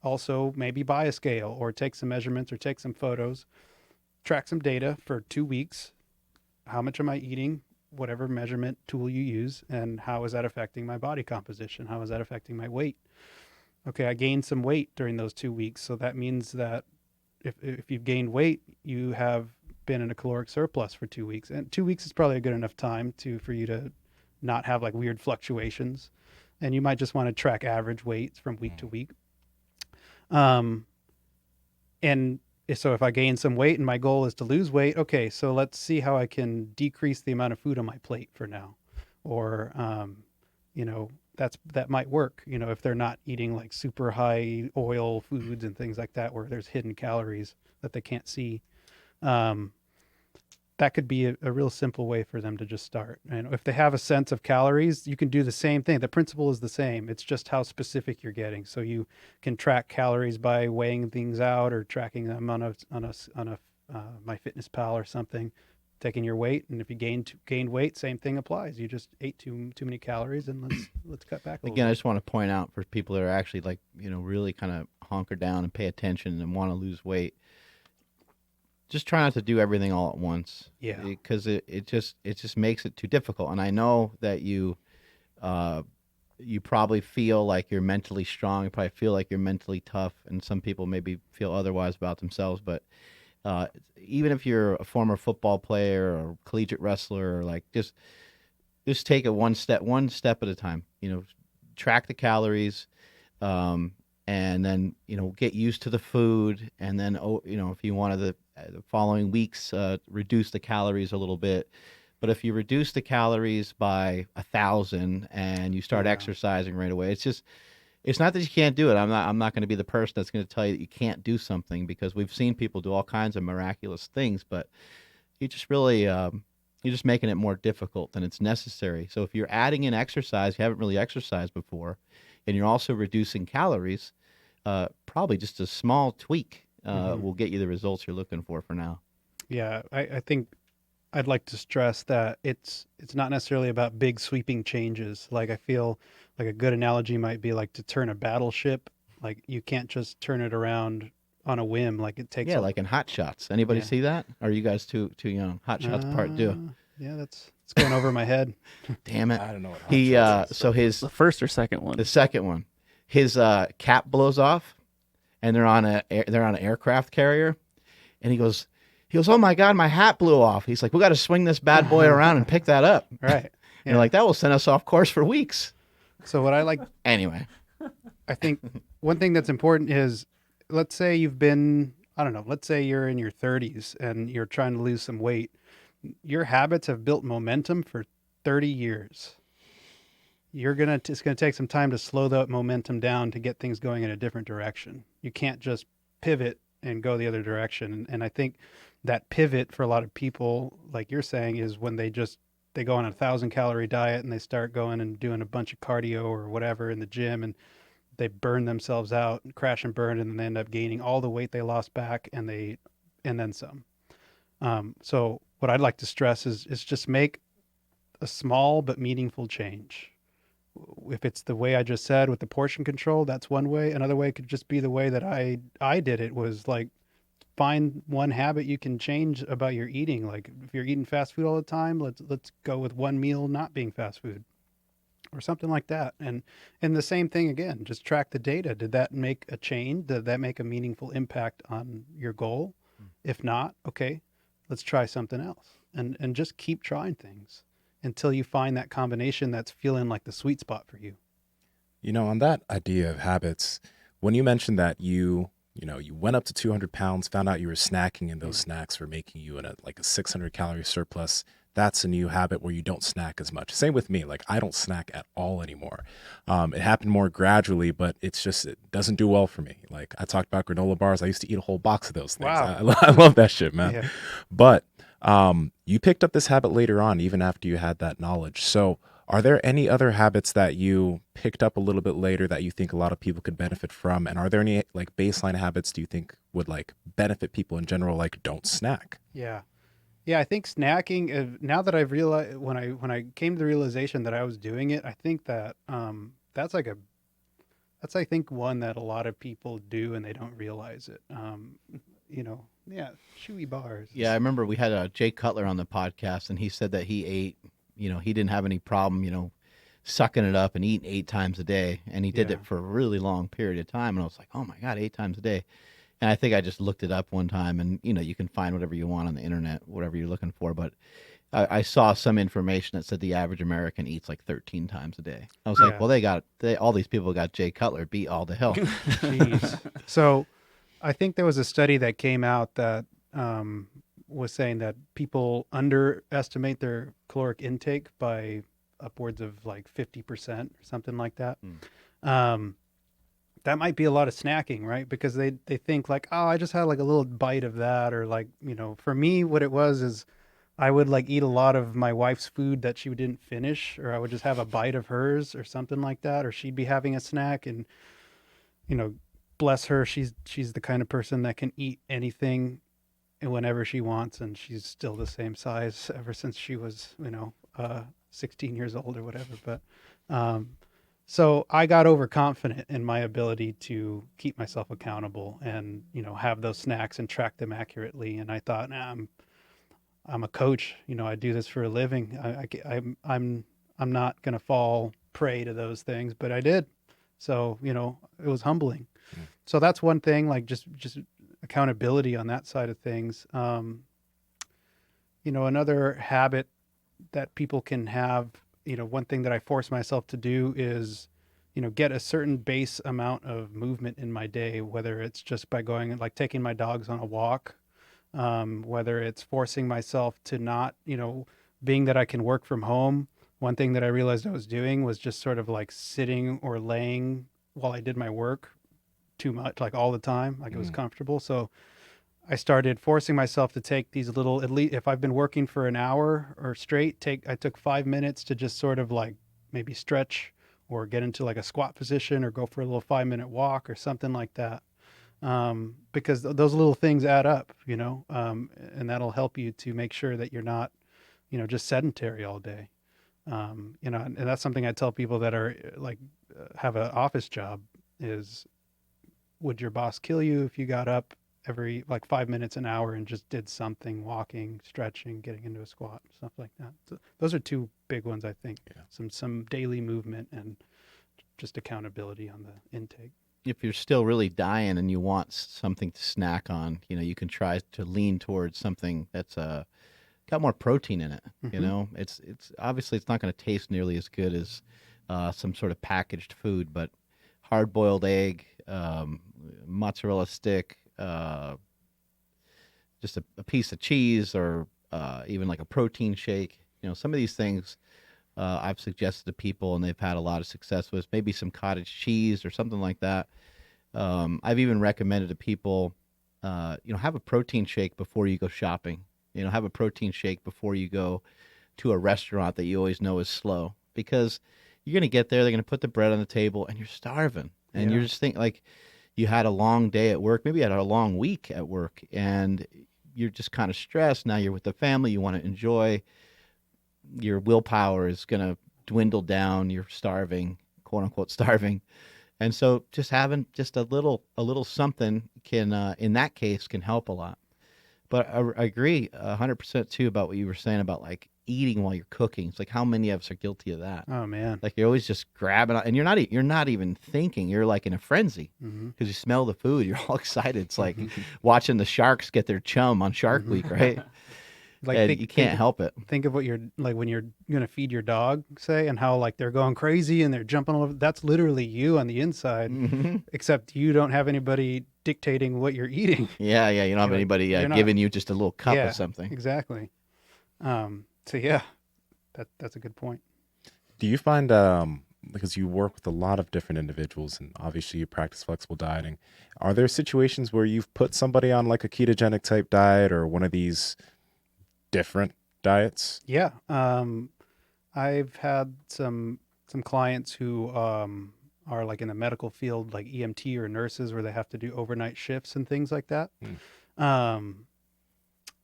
also maybe buy a scale or take some measurements or take some photos, track some data for 2 weeks. How much am I eating? Whatever measurement tool you use, and how is that affecting my body composition? How is that affecting my weight? Okay, I gained some weight during those 2 weeks, so that means that if you've gained weight, you have been in a caloric surplus for 2 weeks, and 2 weeks is probably a good enough time for you to not have like weird fluctuations, and you might just want to track average weights from week to week. And so if I gain some weight and my goal is to lose weight, okay, so let's see how I can decrease the amount of food on my plate for now, or you know, that might work. You know, if they're not eating like super high oil foods and things like that, where there's hidden calories that they can't see, that could be a real simple way for them to just start. And if they have a sense of calories, you can do the same thing. The principle is the same. It's just how specific you're getting. So you can track calories by weighing things out or tracking them on a MyFitnessPal or something, taking your weight. And if you gained weight, same thing applies. You just ate too many calories, and let's cut back a little
Again, I
bit.
just want to point out for people that are actually like, you know, really kind of hunker down and pay attention and want to lose weight, just try not to do everything all at once.
Yeah.
Because it just makes it too difficult. And I know that you probably feel like you're mentally strong. You probably feel like you're mentally tough, and some people maybe feel otherwise about themselves. But even if you're a former football player or collegiate wrestler, or like just take it one step at a time. You know, track the calories, and then, you know, get used to the food, and then, you know, if you wanted the following weeks, reduce the calories a little bit. But if you reduce the calories by 1,000 and you start
Yeah.
exercising right away, it's not that you can't do it. I'm not going to be the person that's going to tell you that you can't do something, because we've seen people do all kinds of miraculous things, but you just really you're just making it more difficult than it's necessary. So if you're adding in exercise, you haven't really exercised before, and you're also reducing calories, probably just a small tweak will get you the results you're looking for now.
Yeah, I think I'd like to stress that it's not necessarily about big sweeping changes. Like I feel like a good analogy might be like to turn a battleship. Like you can't just turn it around on a whim. Like it takes
Yeah,
a
like in Hot Shots. Anybody
yeah.
see that? Or are you guys too young? Hot Shots Part 2.
Yeah, that's it's going over my head.
Damn it.
I don't know what hot
He
shots is.
so his
The first or second one?
the second one, his cap blows off, and they're on an aircraft carrier, and he goes, oh my god, my hat blew off. He's like, we got to swing this bad boy around and pick that up.
Right.
And like that will send us off course for weeks.
So what I like
Anyway,
I think one thing that's important is, let's say you've been, I don't know, let's say you're in your 30s and you're trying to lose some weight. Your habits have built momentum for 30 years. It's going to take some time to slow that momentum down to get things going in a different direction. You can't just pivot and go the other direction. And I think that pivot for a lot of people, like you're saying, is when they go on a 1,000-calorie diet and they start going and doing a bunch of cardio or whatever in the gym, and they burn themselves out, crash and burn, and then they end up gaining all the weight they lost back, and then some. So what I'd like to stress is just make a small but meaningful change. If it's the way I just said with the portion control, that's one way. Another way could just be the way that I did it, was like find one habit you can change about your eating. Like if you're eating fast food all the time, let's go with one meal not being fast food, or something like that. And the same thing again, just track the data. Did that make a change? Did that make a meaningful impact on your goal? If not, okay, let's try something else. And just keep trying things until you find that combination that's feeling like the sweet spot for you.
You know, on that idea of habits, when you mentioned that you went up to 200 pounds, found out you were snacking, and those snacks were making you in like a 600 calorie surplus. That's a new habit where you don't snack as much. Same with me. Like I don't snack at all anymore. It happened more gradually, but it doesn't do well for me. Like I talked about granola bars. I used to eat a whole box of those things.
Wow.
I love that shit, man.
Yeah.
But you picked up this habit later on, even after you had that knowledge. So are there any other habits that you picked up a little bit later that you think a lot of people could benefit from? And are there any like baseline habits do you think would like benefit people in general, like don't snack?
Yeah. Yeah, I think snacking, now that I've realized, when I came to the realization that I was doing it, I think that that's I think one that a lot of people do and they don't realize it. Yeah, chewy bars.
yeah, I remember we had Jay Cutler on the podcast, and he said that he ate, he didn't have any problem, sucking it up and eating 8 times a day, and he did
Yeah.
it for a really long period of time, and I was like, oh my god, 8 times a day. And I think I just looked it up one time, and you can find whatever you want on the internet, whatever you're looking for. But I saw some information that said the average American eats like 13 times a day. I was like,
Yeah.
well, all these people got Jay Cutler beat all to hell.
Jeez. So I think there was a study that came out that was saying that people underestimate their caloric intake by upwards of like 50% or something like that. That might be a lot of snacking, right? Because they think like, oh, I just had like a little bite of that, or like, for me, what it was is I would like eat a lot of my wife's food that she didn't finish, or I would just have a bite of hers or something like that, or she'd be having a snack, and bless her, she's the kind of person that can eat anything and whenever she wants, and she's still the same size ever since she was 16 years old or whatever. But so I got overconfident in my ability to keep myself accountable and have those snacks and track them accurately, and I thought, nah, I'm a coach, I do this for a living. I'm not going to fall prey to those things, but I did. So it was humbling. So that's one thing, like just accountability on that side of things. Another habit that people can have, one thing that I force myself to do is, get a certain base amount of movement in my day, whether it's just by going, like taking my dogs on a walk, whether it's forcing myself to not, being that I can work from home. One thing that I realized I was doing was just sort of like sitting or laying while I did my work too much, like all the time, like it was comfortable. So I started forcing myself to take these little, at least if I've been working for an hour or straight, I took 5 minutes to just sort of like maybe stretch or get into like a squat position or go for a little 5-minute walk or something like that. Because those little things add up, and that'll help you to make sure that you're not just sedentary all day. And that's something I tell people that are have an office job is, would your boss kill you if you got up every 5 minutes an hour and just did something, walking, stretching, getting into a squat, stuff like that. So those are two big ones, I think.
Yeah.
Some daily movement and just accountability on the intake.
If you're still really dying and you want something to snack on, you can try to lean towards something that's got more protein in it. It's obviously it's not going to taste nearly as good as some sort of packaged food, but hard-boiled egg, mozzarella stick, just a piece of cheese, or even like a protein shake. Some of these things I've suggested to people and they've had a lot of success with. Maybe some cottage cheese or something like that. I've even recommended to people, have a protein shake before you go shopping. Have a protein shake before you go to a restaurant that you always know is slow, because you're going to get there, they're going to put the bread on the table, and you're starving. And you're just thinking, like, you had a long day at work, maybe you had a long week at work, and you're just kind of stressed. Now you're with the family, you want to enjoy. Your willpower is going to dwindle down. You're starving, quote unquote starving. And so just having just a little something can, in that case, can help a lot. But I agree 100% too about what you were saying about like eating while you're cooking. It's like, how many of us are guilty of that?
Oh man.
Like, you're always just grabbing, and you're not even thinking. You're like in a frenzy because you smell the food. You're all excited. It's like watching the sharks get their chum on Shark Week, right? And you can't help it.
Think of what you're like when you're going to feed your dog, say, and how like they're going crazy and they're jumping all over. That's literally you on the inside, except you don't have anybody dictating what you're eating.
Yeah. You don't have anybody giving you just a little cup of something.
Exactly. So yeah, that's a good point.
Do you find, because you work with a lot of different individuals and obviously you practice flexible dieting, are there situations where you've put somebody on like a ketogenic type diet or one of these different diets?
Yeah. I've had some clients who are like in the medical field, like EMT or nurses, where they have to do overnight shifts and things like that.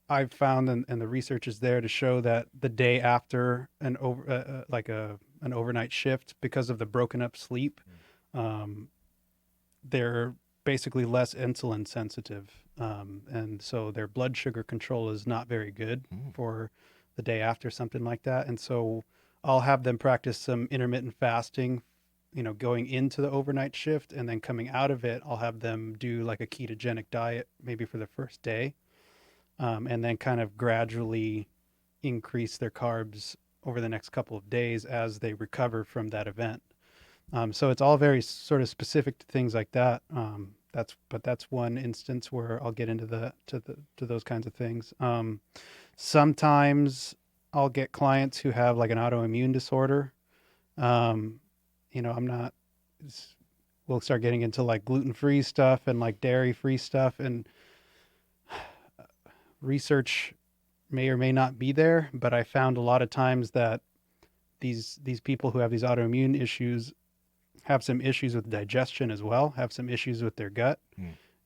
I've found, and the research is there to show that the day after an overnight shift, because of the broken up sleep, they're basically less insulin sensitive, and so their blood sugar control is not very good for the day after something like that. And so I'll have them practice some intermittent fasting, going into the overnight shift, and then coming out of it, I'll have them do like a ketogenic diet maybe for the first day. And then kind of gradually increase their carbs over the next couple of days as they recover from that event. So it's all very sort of specific to things like that. That's one instance where I'll get into to those kinds of things. Sometimes I'll get clients who have like an autoimmune disorder. We'll start getting into like gluten-free stuff and like dairy-free stuff, and research may or may not be there, but I found a lot of times that these people who have these autoimmune issues have some issues with digestion as well, have some issues with their gut.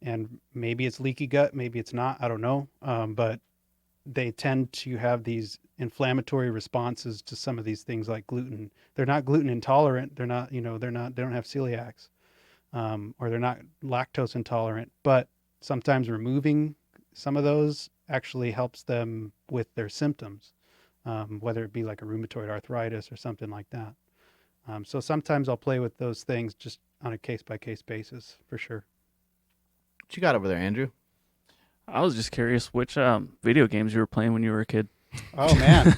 And maybe it's leaky gut, maybe it's not, I don't know. But they tend to have these inflammatory responses to some of these things like gluten. They're not gluten intolerant. They're not, they don't have celiacs, or they're not lactose intolerant, but sometimes removing some of those actually helps them with their symptoms, whether it be like a rheumatoid arthritis or something like that. So sometimes I'll play with those things just on a case-by-case basis, for sure.
What you got over there, Andrew?
I was just curious which video games you were playing when you were a kid.
Oh, man.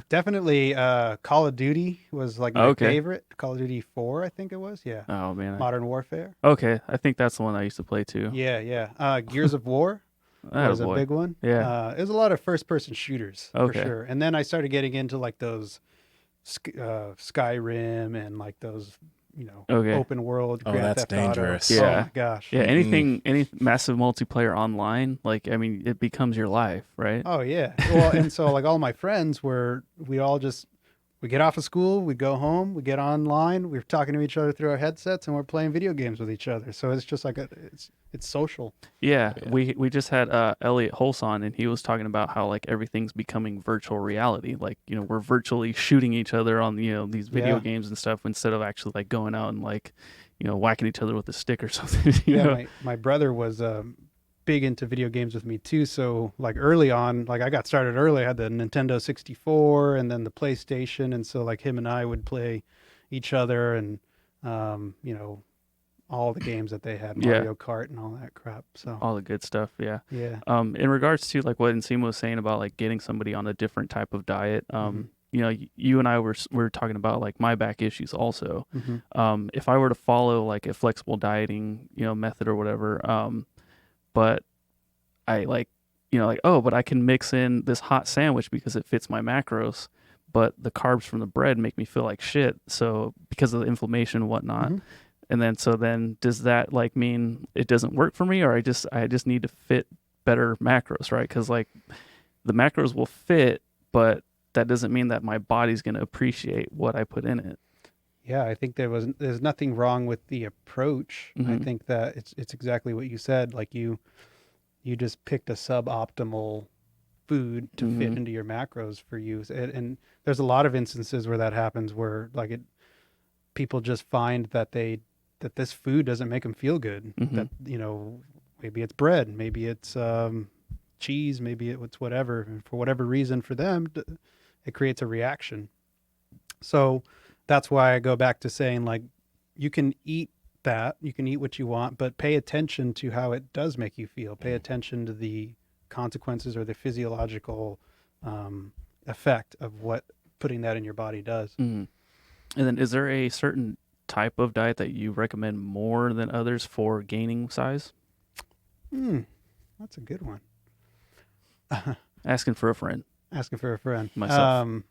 Definitely Call of Duty was like my favorite. Call of Duty 4, I think it was. Yeah.
Oh, man.
Modern Warfare.
Okay. I think that's the one I used to play too.
Yeah. Gears of War. That was a big one.
Yeah.
It was a lot of first-person shooters, for
Okay.
sure. And then I started getting into like those Skyrim and like those, open world.
Oh,
Grand
that's
Theft Auto.
dangerous.
Yeah.
Oh my gosh.
Yeah, any massive multiplayer online, it becomes your life, right?
Oh yeah. Well, and so like all my friends we all just we get off of school, we go home, we get online, we're talking to each other through our headsets, and we're playing video games with each other. So it's just like it's social.
Yeah,
Yeah.
we just had Elliot Hulse on, and he was talking about how like everything's becoming virtual reality. Like, you know, we're virtually shooting each other on, you know, these video
Yeah.
games and stuff instead of actually like going out and like, you know, whacking each other with a stick or something. You
Yeah,
know?
my brother was big into video games with me too. So like early on, like I got started early. I had the Nintendo 64 and then the PlayStation, and so like him and I would play each other, and you know, all the games that they had,
Yeah.
Mario Kart and all that crap. So
All the good stuff. Yeah.
yeah,
In regards to like what Nsima was saying about like getting somebody on a different type of diet, you know, you and I were talking about like my back issues also. If I were to follow like a flexible dieting, you know, method or whatever, but I like, you know, like, oh, but I can mix in this hot sandwich because it fits my macros, but the carbs from the bread make me feel like shit. So because of the inflammation and whatnot. And then, so then does that like mean it doesn't work for me, or I just need to fit better macros, right? Because like the macros will fit, but that doesn't mean that my body's going to appreciate what I put in it.
yeah. I think there's nothing wrong with the approach. I think that it's exactly what you said. Like you just picked a suboptimal food to fit into your macros for you, and there's a lot of instances where that happens, where like people just find that this food doesn't make them feel good. That, you know, maybe it's bread, maybe it's cheese, maybe it's whatever, and for whatever reason for them, it creates a reaction. So that's why I go back to saying, like, you can eat that, you can eat what you want, but pay attention to how it does make you feel. Pay attention to the consequences or the physiological effect of what putting that in your body does.
And then is there a certain type of diet that you recommend more than others for gaining size?
That's a good one.
Asking for a friend.
Asking for a friend.
Myself.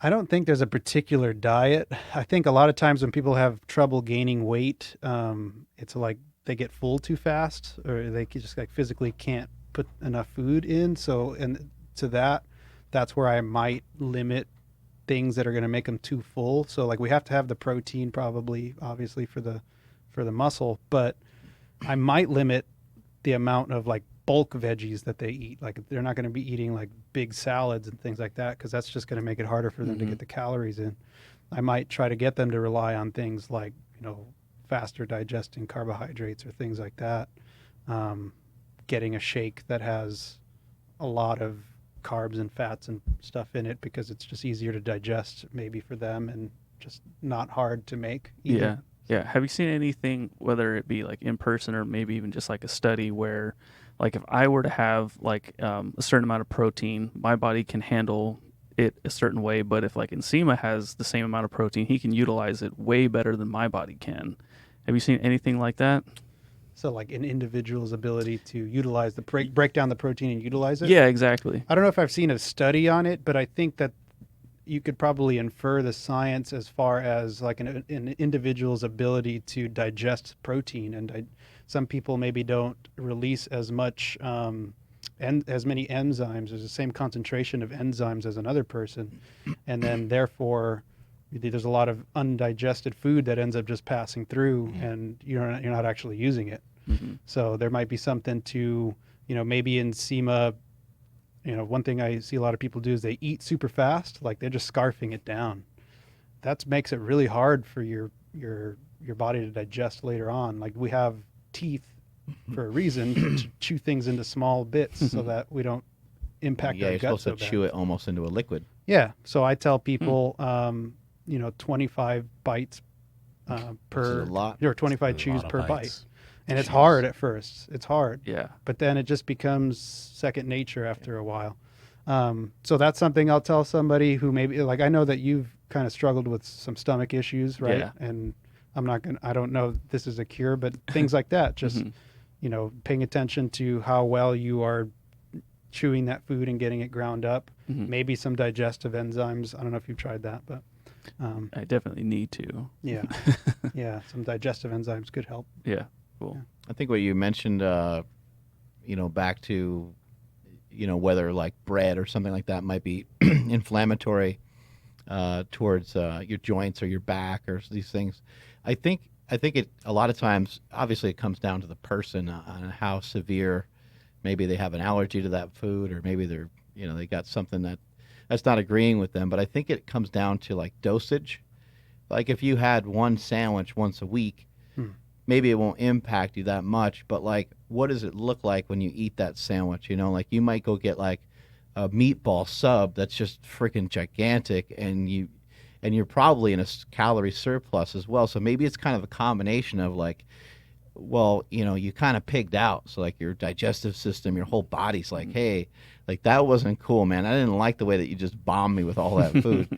I don't think there's a particular diet. I think a lot of times when people have trouble gaining weight, it's like they get full too fast, or they just like physically can't put enough food in. So, and to that's where I might limit things that are going to make them too full. So like we have to have the protein, probably, obviously, for the muscle, but I might limit the amount of like bulk veggies that they eat. Like they're not going to be eating like big salads and things like that, because that's just going to make it harder for them to get the calories in. I might try to get them to rely on things like, you know, faster digesting carbohydrates or things like that. Getting a shake that has a lot of carbs and fats and stuff in it, because it's just easier to digest maybe for them, and just not hard to make either.
Yeah. Have you seen anything, whether it be like in person or maybe even just like a study, where like if I were to have like a certain amount of protein, my body can handle it a certain way, but if like Nsima has the same amount of protein, he can utilize it way better than my body can. Have you seen anything like that?
So like an individual's ability to utilize the break down the protein and utilize it?
Yeah, exactly.
I don't know if I've seen a study on it, but I think that you could probably infer the science as far as like an individual's ability to digest protein. And some people maybe don't release as much and as many enzymes. There's the same concentration of enzymes as another person, and then therefore there's a lot of undigested food that ends up just passing through, and you're not actually using it. So there might be something to, you know, maybe in Nsima, you know, one thing I see a lot of people do is they eat super fast, like they're just scarfing it down. That makes it really hard for your body to digest later on. Like we have teeth for a reason to chew things into small bits so that we don't impact our
you're
gut
supposed
so
to
bad.
chew it almost into a liquid.
Yeah. So I tell people, you know, 25 bites per,
a lot.
or 25
That's a
chews
lot of
per
bites.
bite. And it's hard at first. It's hard.
Yeah.
But then it just becomes second nature after a while. So that's something I'll tell somebody who maybe, like, I know that you've kind of struggled with some stomach issues, right?
Yeah.
And I don't know if this is a cure, but things like that, just, you know, paying attention to how well you are chewing that food and getting it ground up. Maybe some digestive enzymes. I don't know if you've tried that, but
I definitely need to.
yeah, yeah, some digestive enzymes could help.
Yeah. Cool.
I think what you mentioned, you know, back to, you know, whether like bread or something like that might be inflammatory. towards your joints or your back or these things. I think it a lot of times. Obviously, it comes down to the person on how severe. Maybe they have an allergy to that food, or maybe they're they got something that's not agreeing with them. But I think it comes down to like dosage. Like if you had one sandwich once a week,
Hmm.
maybe it won't impact you that much. But like, what does it look like when you eat that sandwich? Like you might go get like a meatball sub that's just freaking gigantic, and you're probably in a calorie surplus as well. So maybe it's kind of a combination of like, well, you kind of pigged out. So like your digestive system, your whole body's like, hey, like that wasn't cool, man. I didn't like the way that you just bombed me with all that food.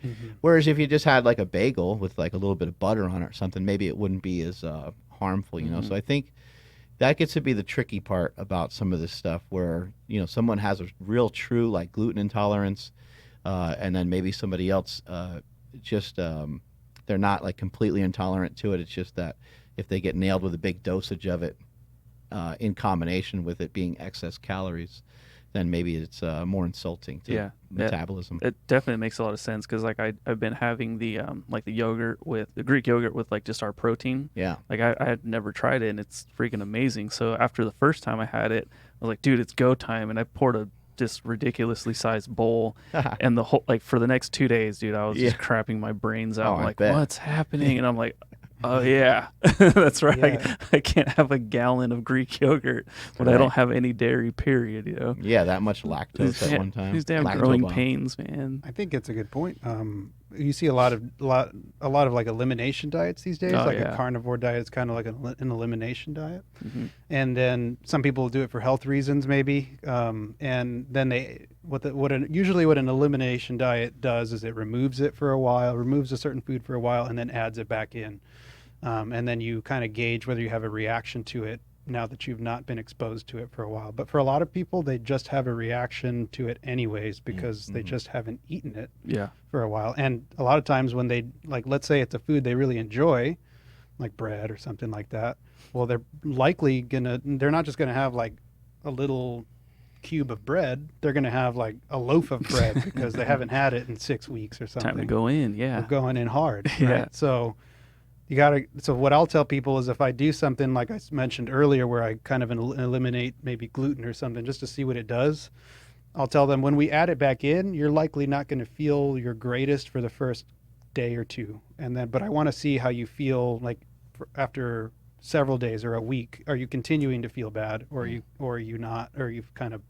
Whereas if you just had like a bagel with like a little bit of butter on it or something, maybe it wouldn't be as harmful. So I think that gets to be the tricky part about some of this stuff where, someone has a real true like gluten intolerance, and then maybe somebody else just they're not like completely intolerant to it. It's just that if they get nailed with a big dosage of it in combination with it being excess calories, then maybe it's more insulting to
Yeah,
metabolism.
it definitely makes a lot of sense because like I've been having the like the yogurt with the Greek yogurt with like just our protein.
Yeah.
Like I had never tried it and it's freaking amazing. So after the first time I had it, I was like, dude, it's go time, and I poured a just ridiculously sized bowl, and the whole like for the next 2 days, dude, I was just crapping my brains out.
Oh,
I'm
I
like,
bet.
what's happening? And I'm like, oh yeah, that's right.
Yeah.
I can't have a gallon of Greek yogurt when I
Right.
don't have any dairy. Period.
Yeah, that much lactose at one time.
These damn
Lactobomb.
growing pains, man.
I think it's a good point. You see a lot of like elimination diets these days.
Oh,
Like
yeah.
a carnivore diet is kind of like an elimination diet,
Mhm.
and then some people do it for health reasons, maybe. And then usually what an elimination diet does is it removes it for a while, removes a certain food for a while, and then adds it back in. And then you kind of gauge whether you have a reaction to it now that you've not been exposed to it for a while. But for a lot of people, they just have a reaction to it anyways because they just haven't eaten it
Yeah.
for a while. And a lot of times when they, like, let's say it's a food they really enjoy, like bread or something like that, well, they're not just gonna have like a little cube of bread. They're gonna have like a loaf of bread because they haven't had it in 6 weeks or something.
Time to go in.
They're
Yeah.
going in hard.
Yeah.
Right? So what I'll tell people is if I do something like I mentioned earlier where I kind of eliminate maybe gluten or something just to see what it does, I'll tell them when we add it back in, you're likely not going to feel your greatest for the first day or two. But I want to see how you feel like after several days or a week. Are you continuing to feel bad or are you not, or you've kind of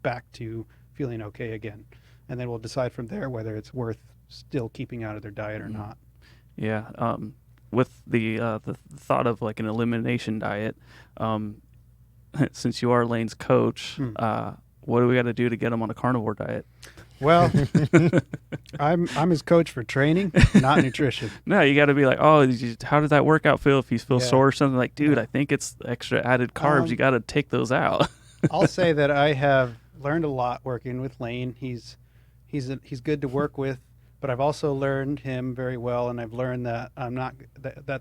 back to feeling okay again? And then we'll decide from there whether it's worth still keeping out of their diet or not.
Yeah. With the thought of like an elimination diet, since you are Lane's coach, what do we got to do to get him on a carnivore diet?
Well, I'm his coach for training, not nutrition.
No, you got to be like, oh, how did that workout feel? If you feel
Yeah.
sore or something, like, dude, I think it's extra added carbs. You got to take those out.
I'll say that I have learned a lot working with Lane. He's good to work with, but I've also learned him very well, and I've learned that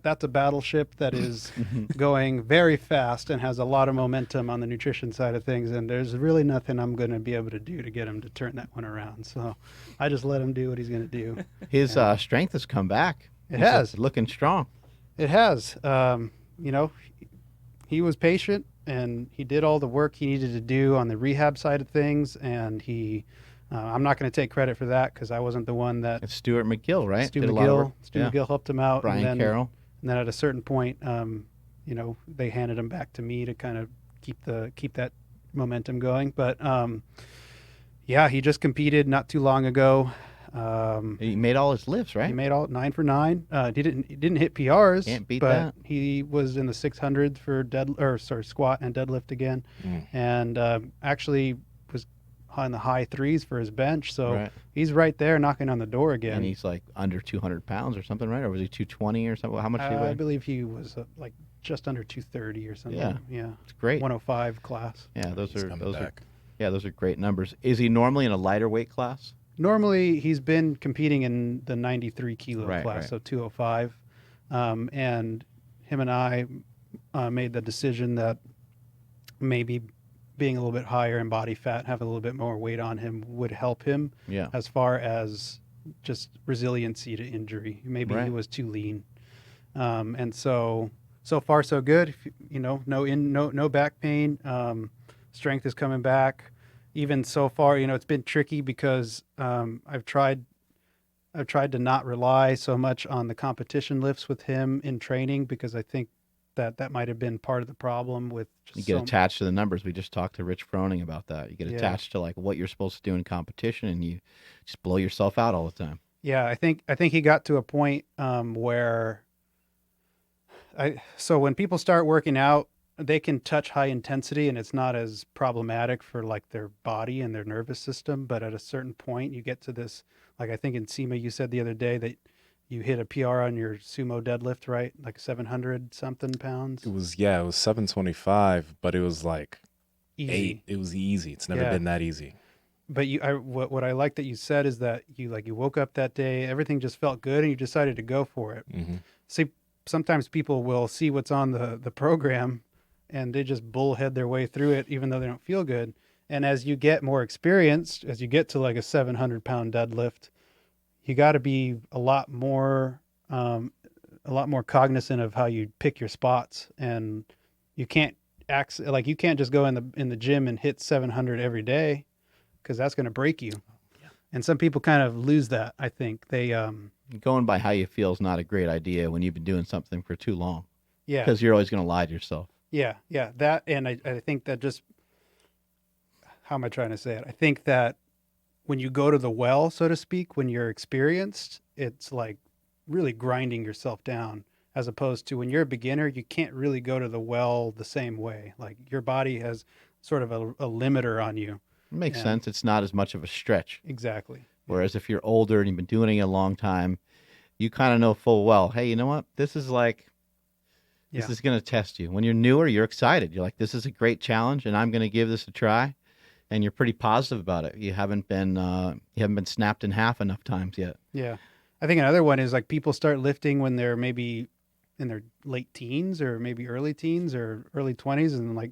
that's a battleship that is going very fast and has a lot of momentum on the nutrition side of things, and there's really nothing I'm going to be able to do to get him to turn that one around. So I just let him do what he's going to do.
His strength has come back.
It
He's
has.
looking strong.
It has. He was patient and he did all the work he needed to do on the rehab side of things, and I'm not going to take credit for that because I wasn't the one that
It's Stuart McGill, right?
Stu
Did a lot of work.
McGill helped him out.
Brian Carroll.
And then at a certain point, they handed him back to me to kind of keep that momentum going. But he just competed not too long ago.
He made all his lifts, right?
He made all 9 for 9. He didn't hit PRs.
Can't beat
but
that.
He was in the 600s for squat and deadlift again, and actually was on the high 3s for his bench. So
Right.
he's right there knocking on the door again.
And he's like under 200 pounds or something, right? Or was he 220 or something? How much did he
I
weigh?
believe he was like just under 230 or something. Yeah.
It's great.
105 class.
Yeah, those
He's
are
coming
those are
back.
those are great numbers. Is he normally in a lighter weight class?
Normally, he's been competing in the 93 kilo
Right,
class,
right.
so 205. And him and I made the decision that maybe being a little bit higher in body fat, having a little bit more weight on him would help him
Yeah.
as far as just resiliency to injury. Maybe he
Right.
was too lean. And so far so good. No back pain. Strength is coming back. Even so far, it's been tricky because I've tried to not rely so much on the competition lifts with him in training, because I think that might have been part of the problem with
You
just
get attached to the numbers. We just talked to Rich Froning about that. You get
yeah.
attached to like what you're supposed to do in competition, and you just blow yourself out all the time.
Yeah, I think he got to a point where so when people start working out, they can touch high intensity and it's not as problematic for like their body and their nervous system. But at a certain point, you get to this, like I think in Nsima, you said the other day that you hit a PR on your sumo deadlift, right? Like 700 something pounds.
It was 725, but it was like
Easy.
8. It was easy. It's never
Yeah.
been that easy.
But what I like that you said is that you woke up that day, everything just felt good, and you decided to go for it.
Hmm.
See, sometimes people will see what's on the program, and they just bullhead their way through it, even though they don't feel good. And as you get more experienced, as you get to like a 700-pound deadlift, you got to be a lot more cognizant of how you pick your spots, and you can't you can't just go in the gym and hit 700 every day, because that's going to break you. And some people kind of lose that. I think they
Going by how you feel is not a great idea when you've been doing something for too long,
yeah.
because you're always going to lie to yourself.
Yeah, that, and I think that just, how am I trying to say it? I think that when you go to the well, so to speak, when you're experienced, it's like really grinding yourself down, as opposed to when you're a beginner, you can't really go to the well the same way. Like your body has sort of a limiter on you.
It makes
Yeah.
sense. It's not as much of a stretch.
Exactly.
Whereas if you're older and you've been doing it a long time, you kind of know full well, hey, you know what? This is like, this
Yeah.
is going to test you. When you're newer, you're excited. You're like, this is a great challenge, and I'm going to give this a try. And you're pretty positive about it. You haven't been snapped in half enough times yet.
Yeah. I think another one is like people start lifting when they're maybe in their late teens or maybe early teens or early 20s, and like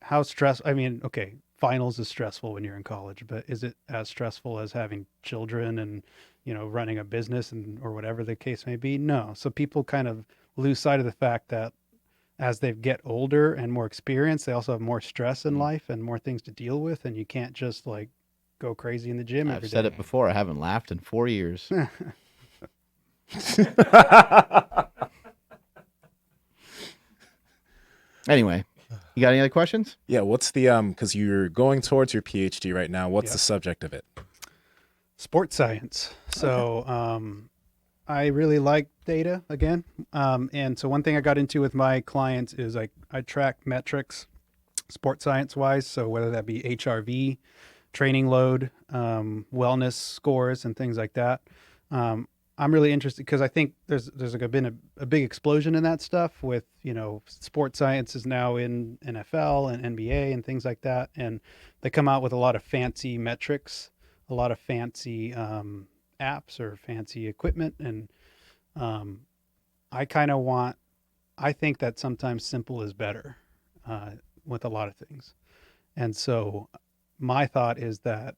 how stressful. I mean, okay, finals is stressful when you're in college, but is it as stressful as having children and, running a business and or whatever the case may be? No. So people kind of lose sight of the fact that as they get older and more experienced, they also have more stress in life and more things to deal with, and you can't just like go crazy in the gym
I've
every
said
day.
it before. I haven't laughed in 4 years. Anyway, you got any other questions?
Yeah, what's the because you're going towards your PhD right now. What's
Yeah.
the subject of it?
Sports science. So I really like data again. And so one thing I got into with my clients is I track metrics sports science wise. So whether that be HRV, training load, wellness scores, and things like that. I'm really interested because I think there's been a big explosion in that stuff with, sports science is now in NFL and NBA and things like that. And they come out with a lot of fancy metrics, a lot of fancy apps or fancy equipment. And I think that sometimes simple is better with a lot of things. And so my thought is that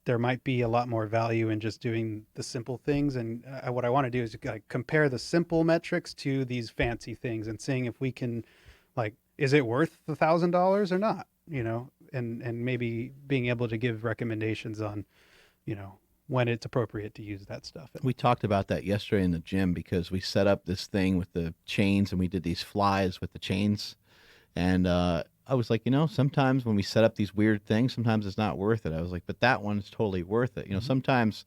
there might be a lot more value in just doing the simple things. And what I want to do is compare the simple metrics to these fancy things and seeing if we can, is it worth $1,000 or not? And maybe being able to give recommendations on, when it's appropriate to use that stuff.
We talked about that yesterday in the gym because we set up this thing with the chains and we did these flies with the chains. And I was like, sometimes when we set up these weird things, sometimes it's not worth it. I was like, but that one's totally worth it. Sometimes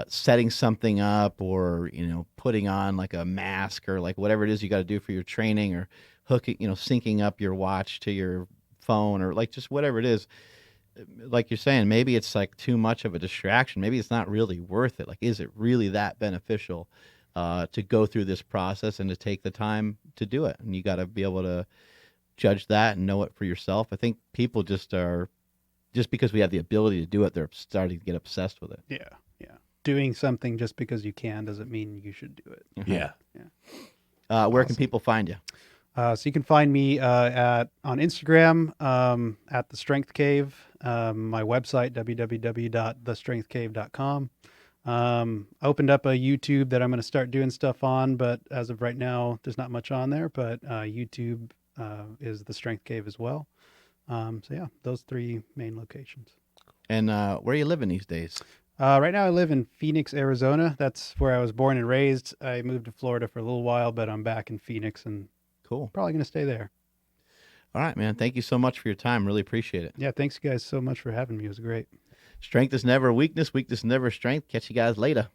setting something up or, putting on like a mask or like whatever it is you got to do for your training or hooking, syncing up your watch to your phone or like just whatever it is. Like you're saying, maybe it's like too much of a distraction. Maybe it's not really worth it. Like, is it really that beneficial to go through this process and to take the time to do it? And you got to be able to judge that and know it for yourself. I think people just because we have the ability to do it, they're starting to get obsessed with it.
Yeah. Doing something just because you can doesn't mean you should do it.
Yeah.
Where can people find you?
So you can find me on Instagram at the Strength Cave, my website, www.thestrengthcave.com. I opened up a YouTube that I'm going to start doing stuff on, but as of right now, there's not much on there. But YouTube is The Strength Cave as well. So yeah, those three main locations.
And where are you living these days?
Right now, I live in Phoenix, Arizona. That's where I was born and raised. I moved to Florida for a little while, but I'm back in Phoenix and
Cool.
probably going to stay there.
All right, man. Thank you so much for your time. Really appreciate it.
Yeah, thanks you guys so much for having me. It was great.
Strength is never weakness. Weakness is never strength. Catch you guys later.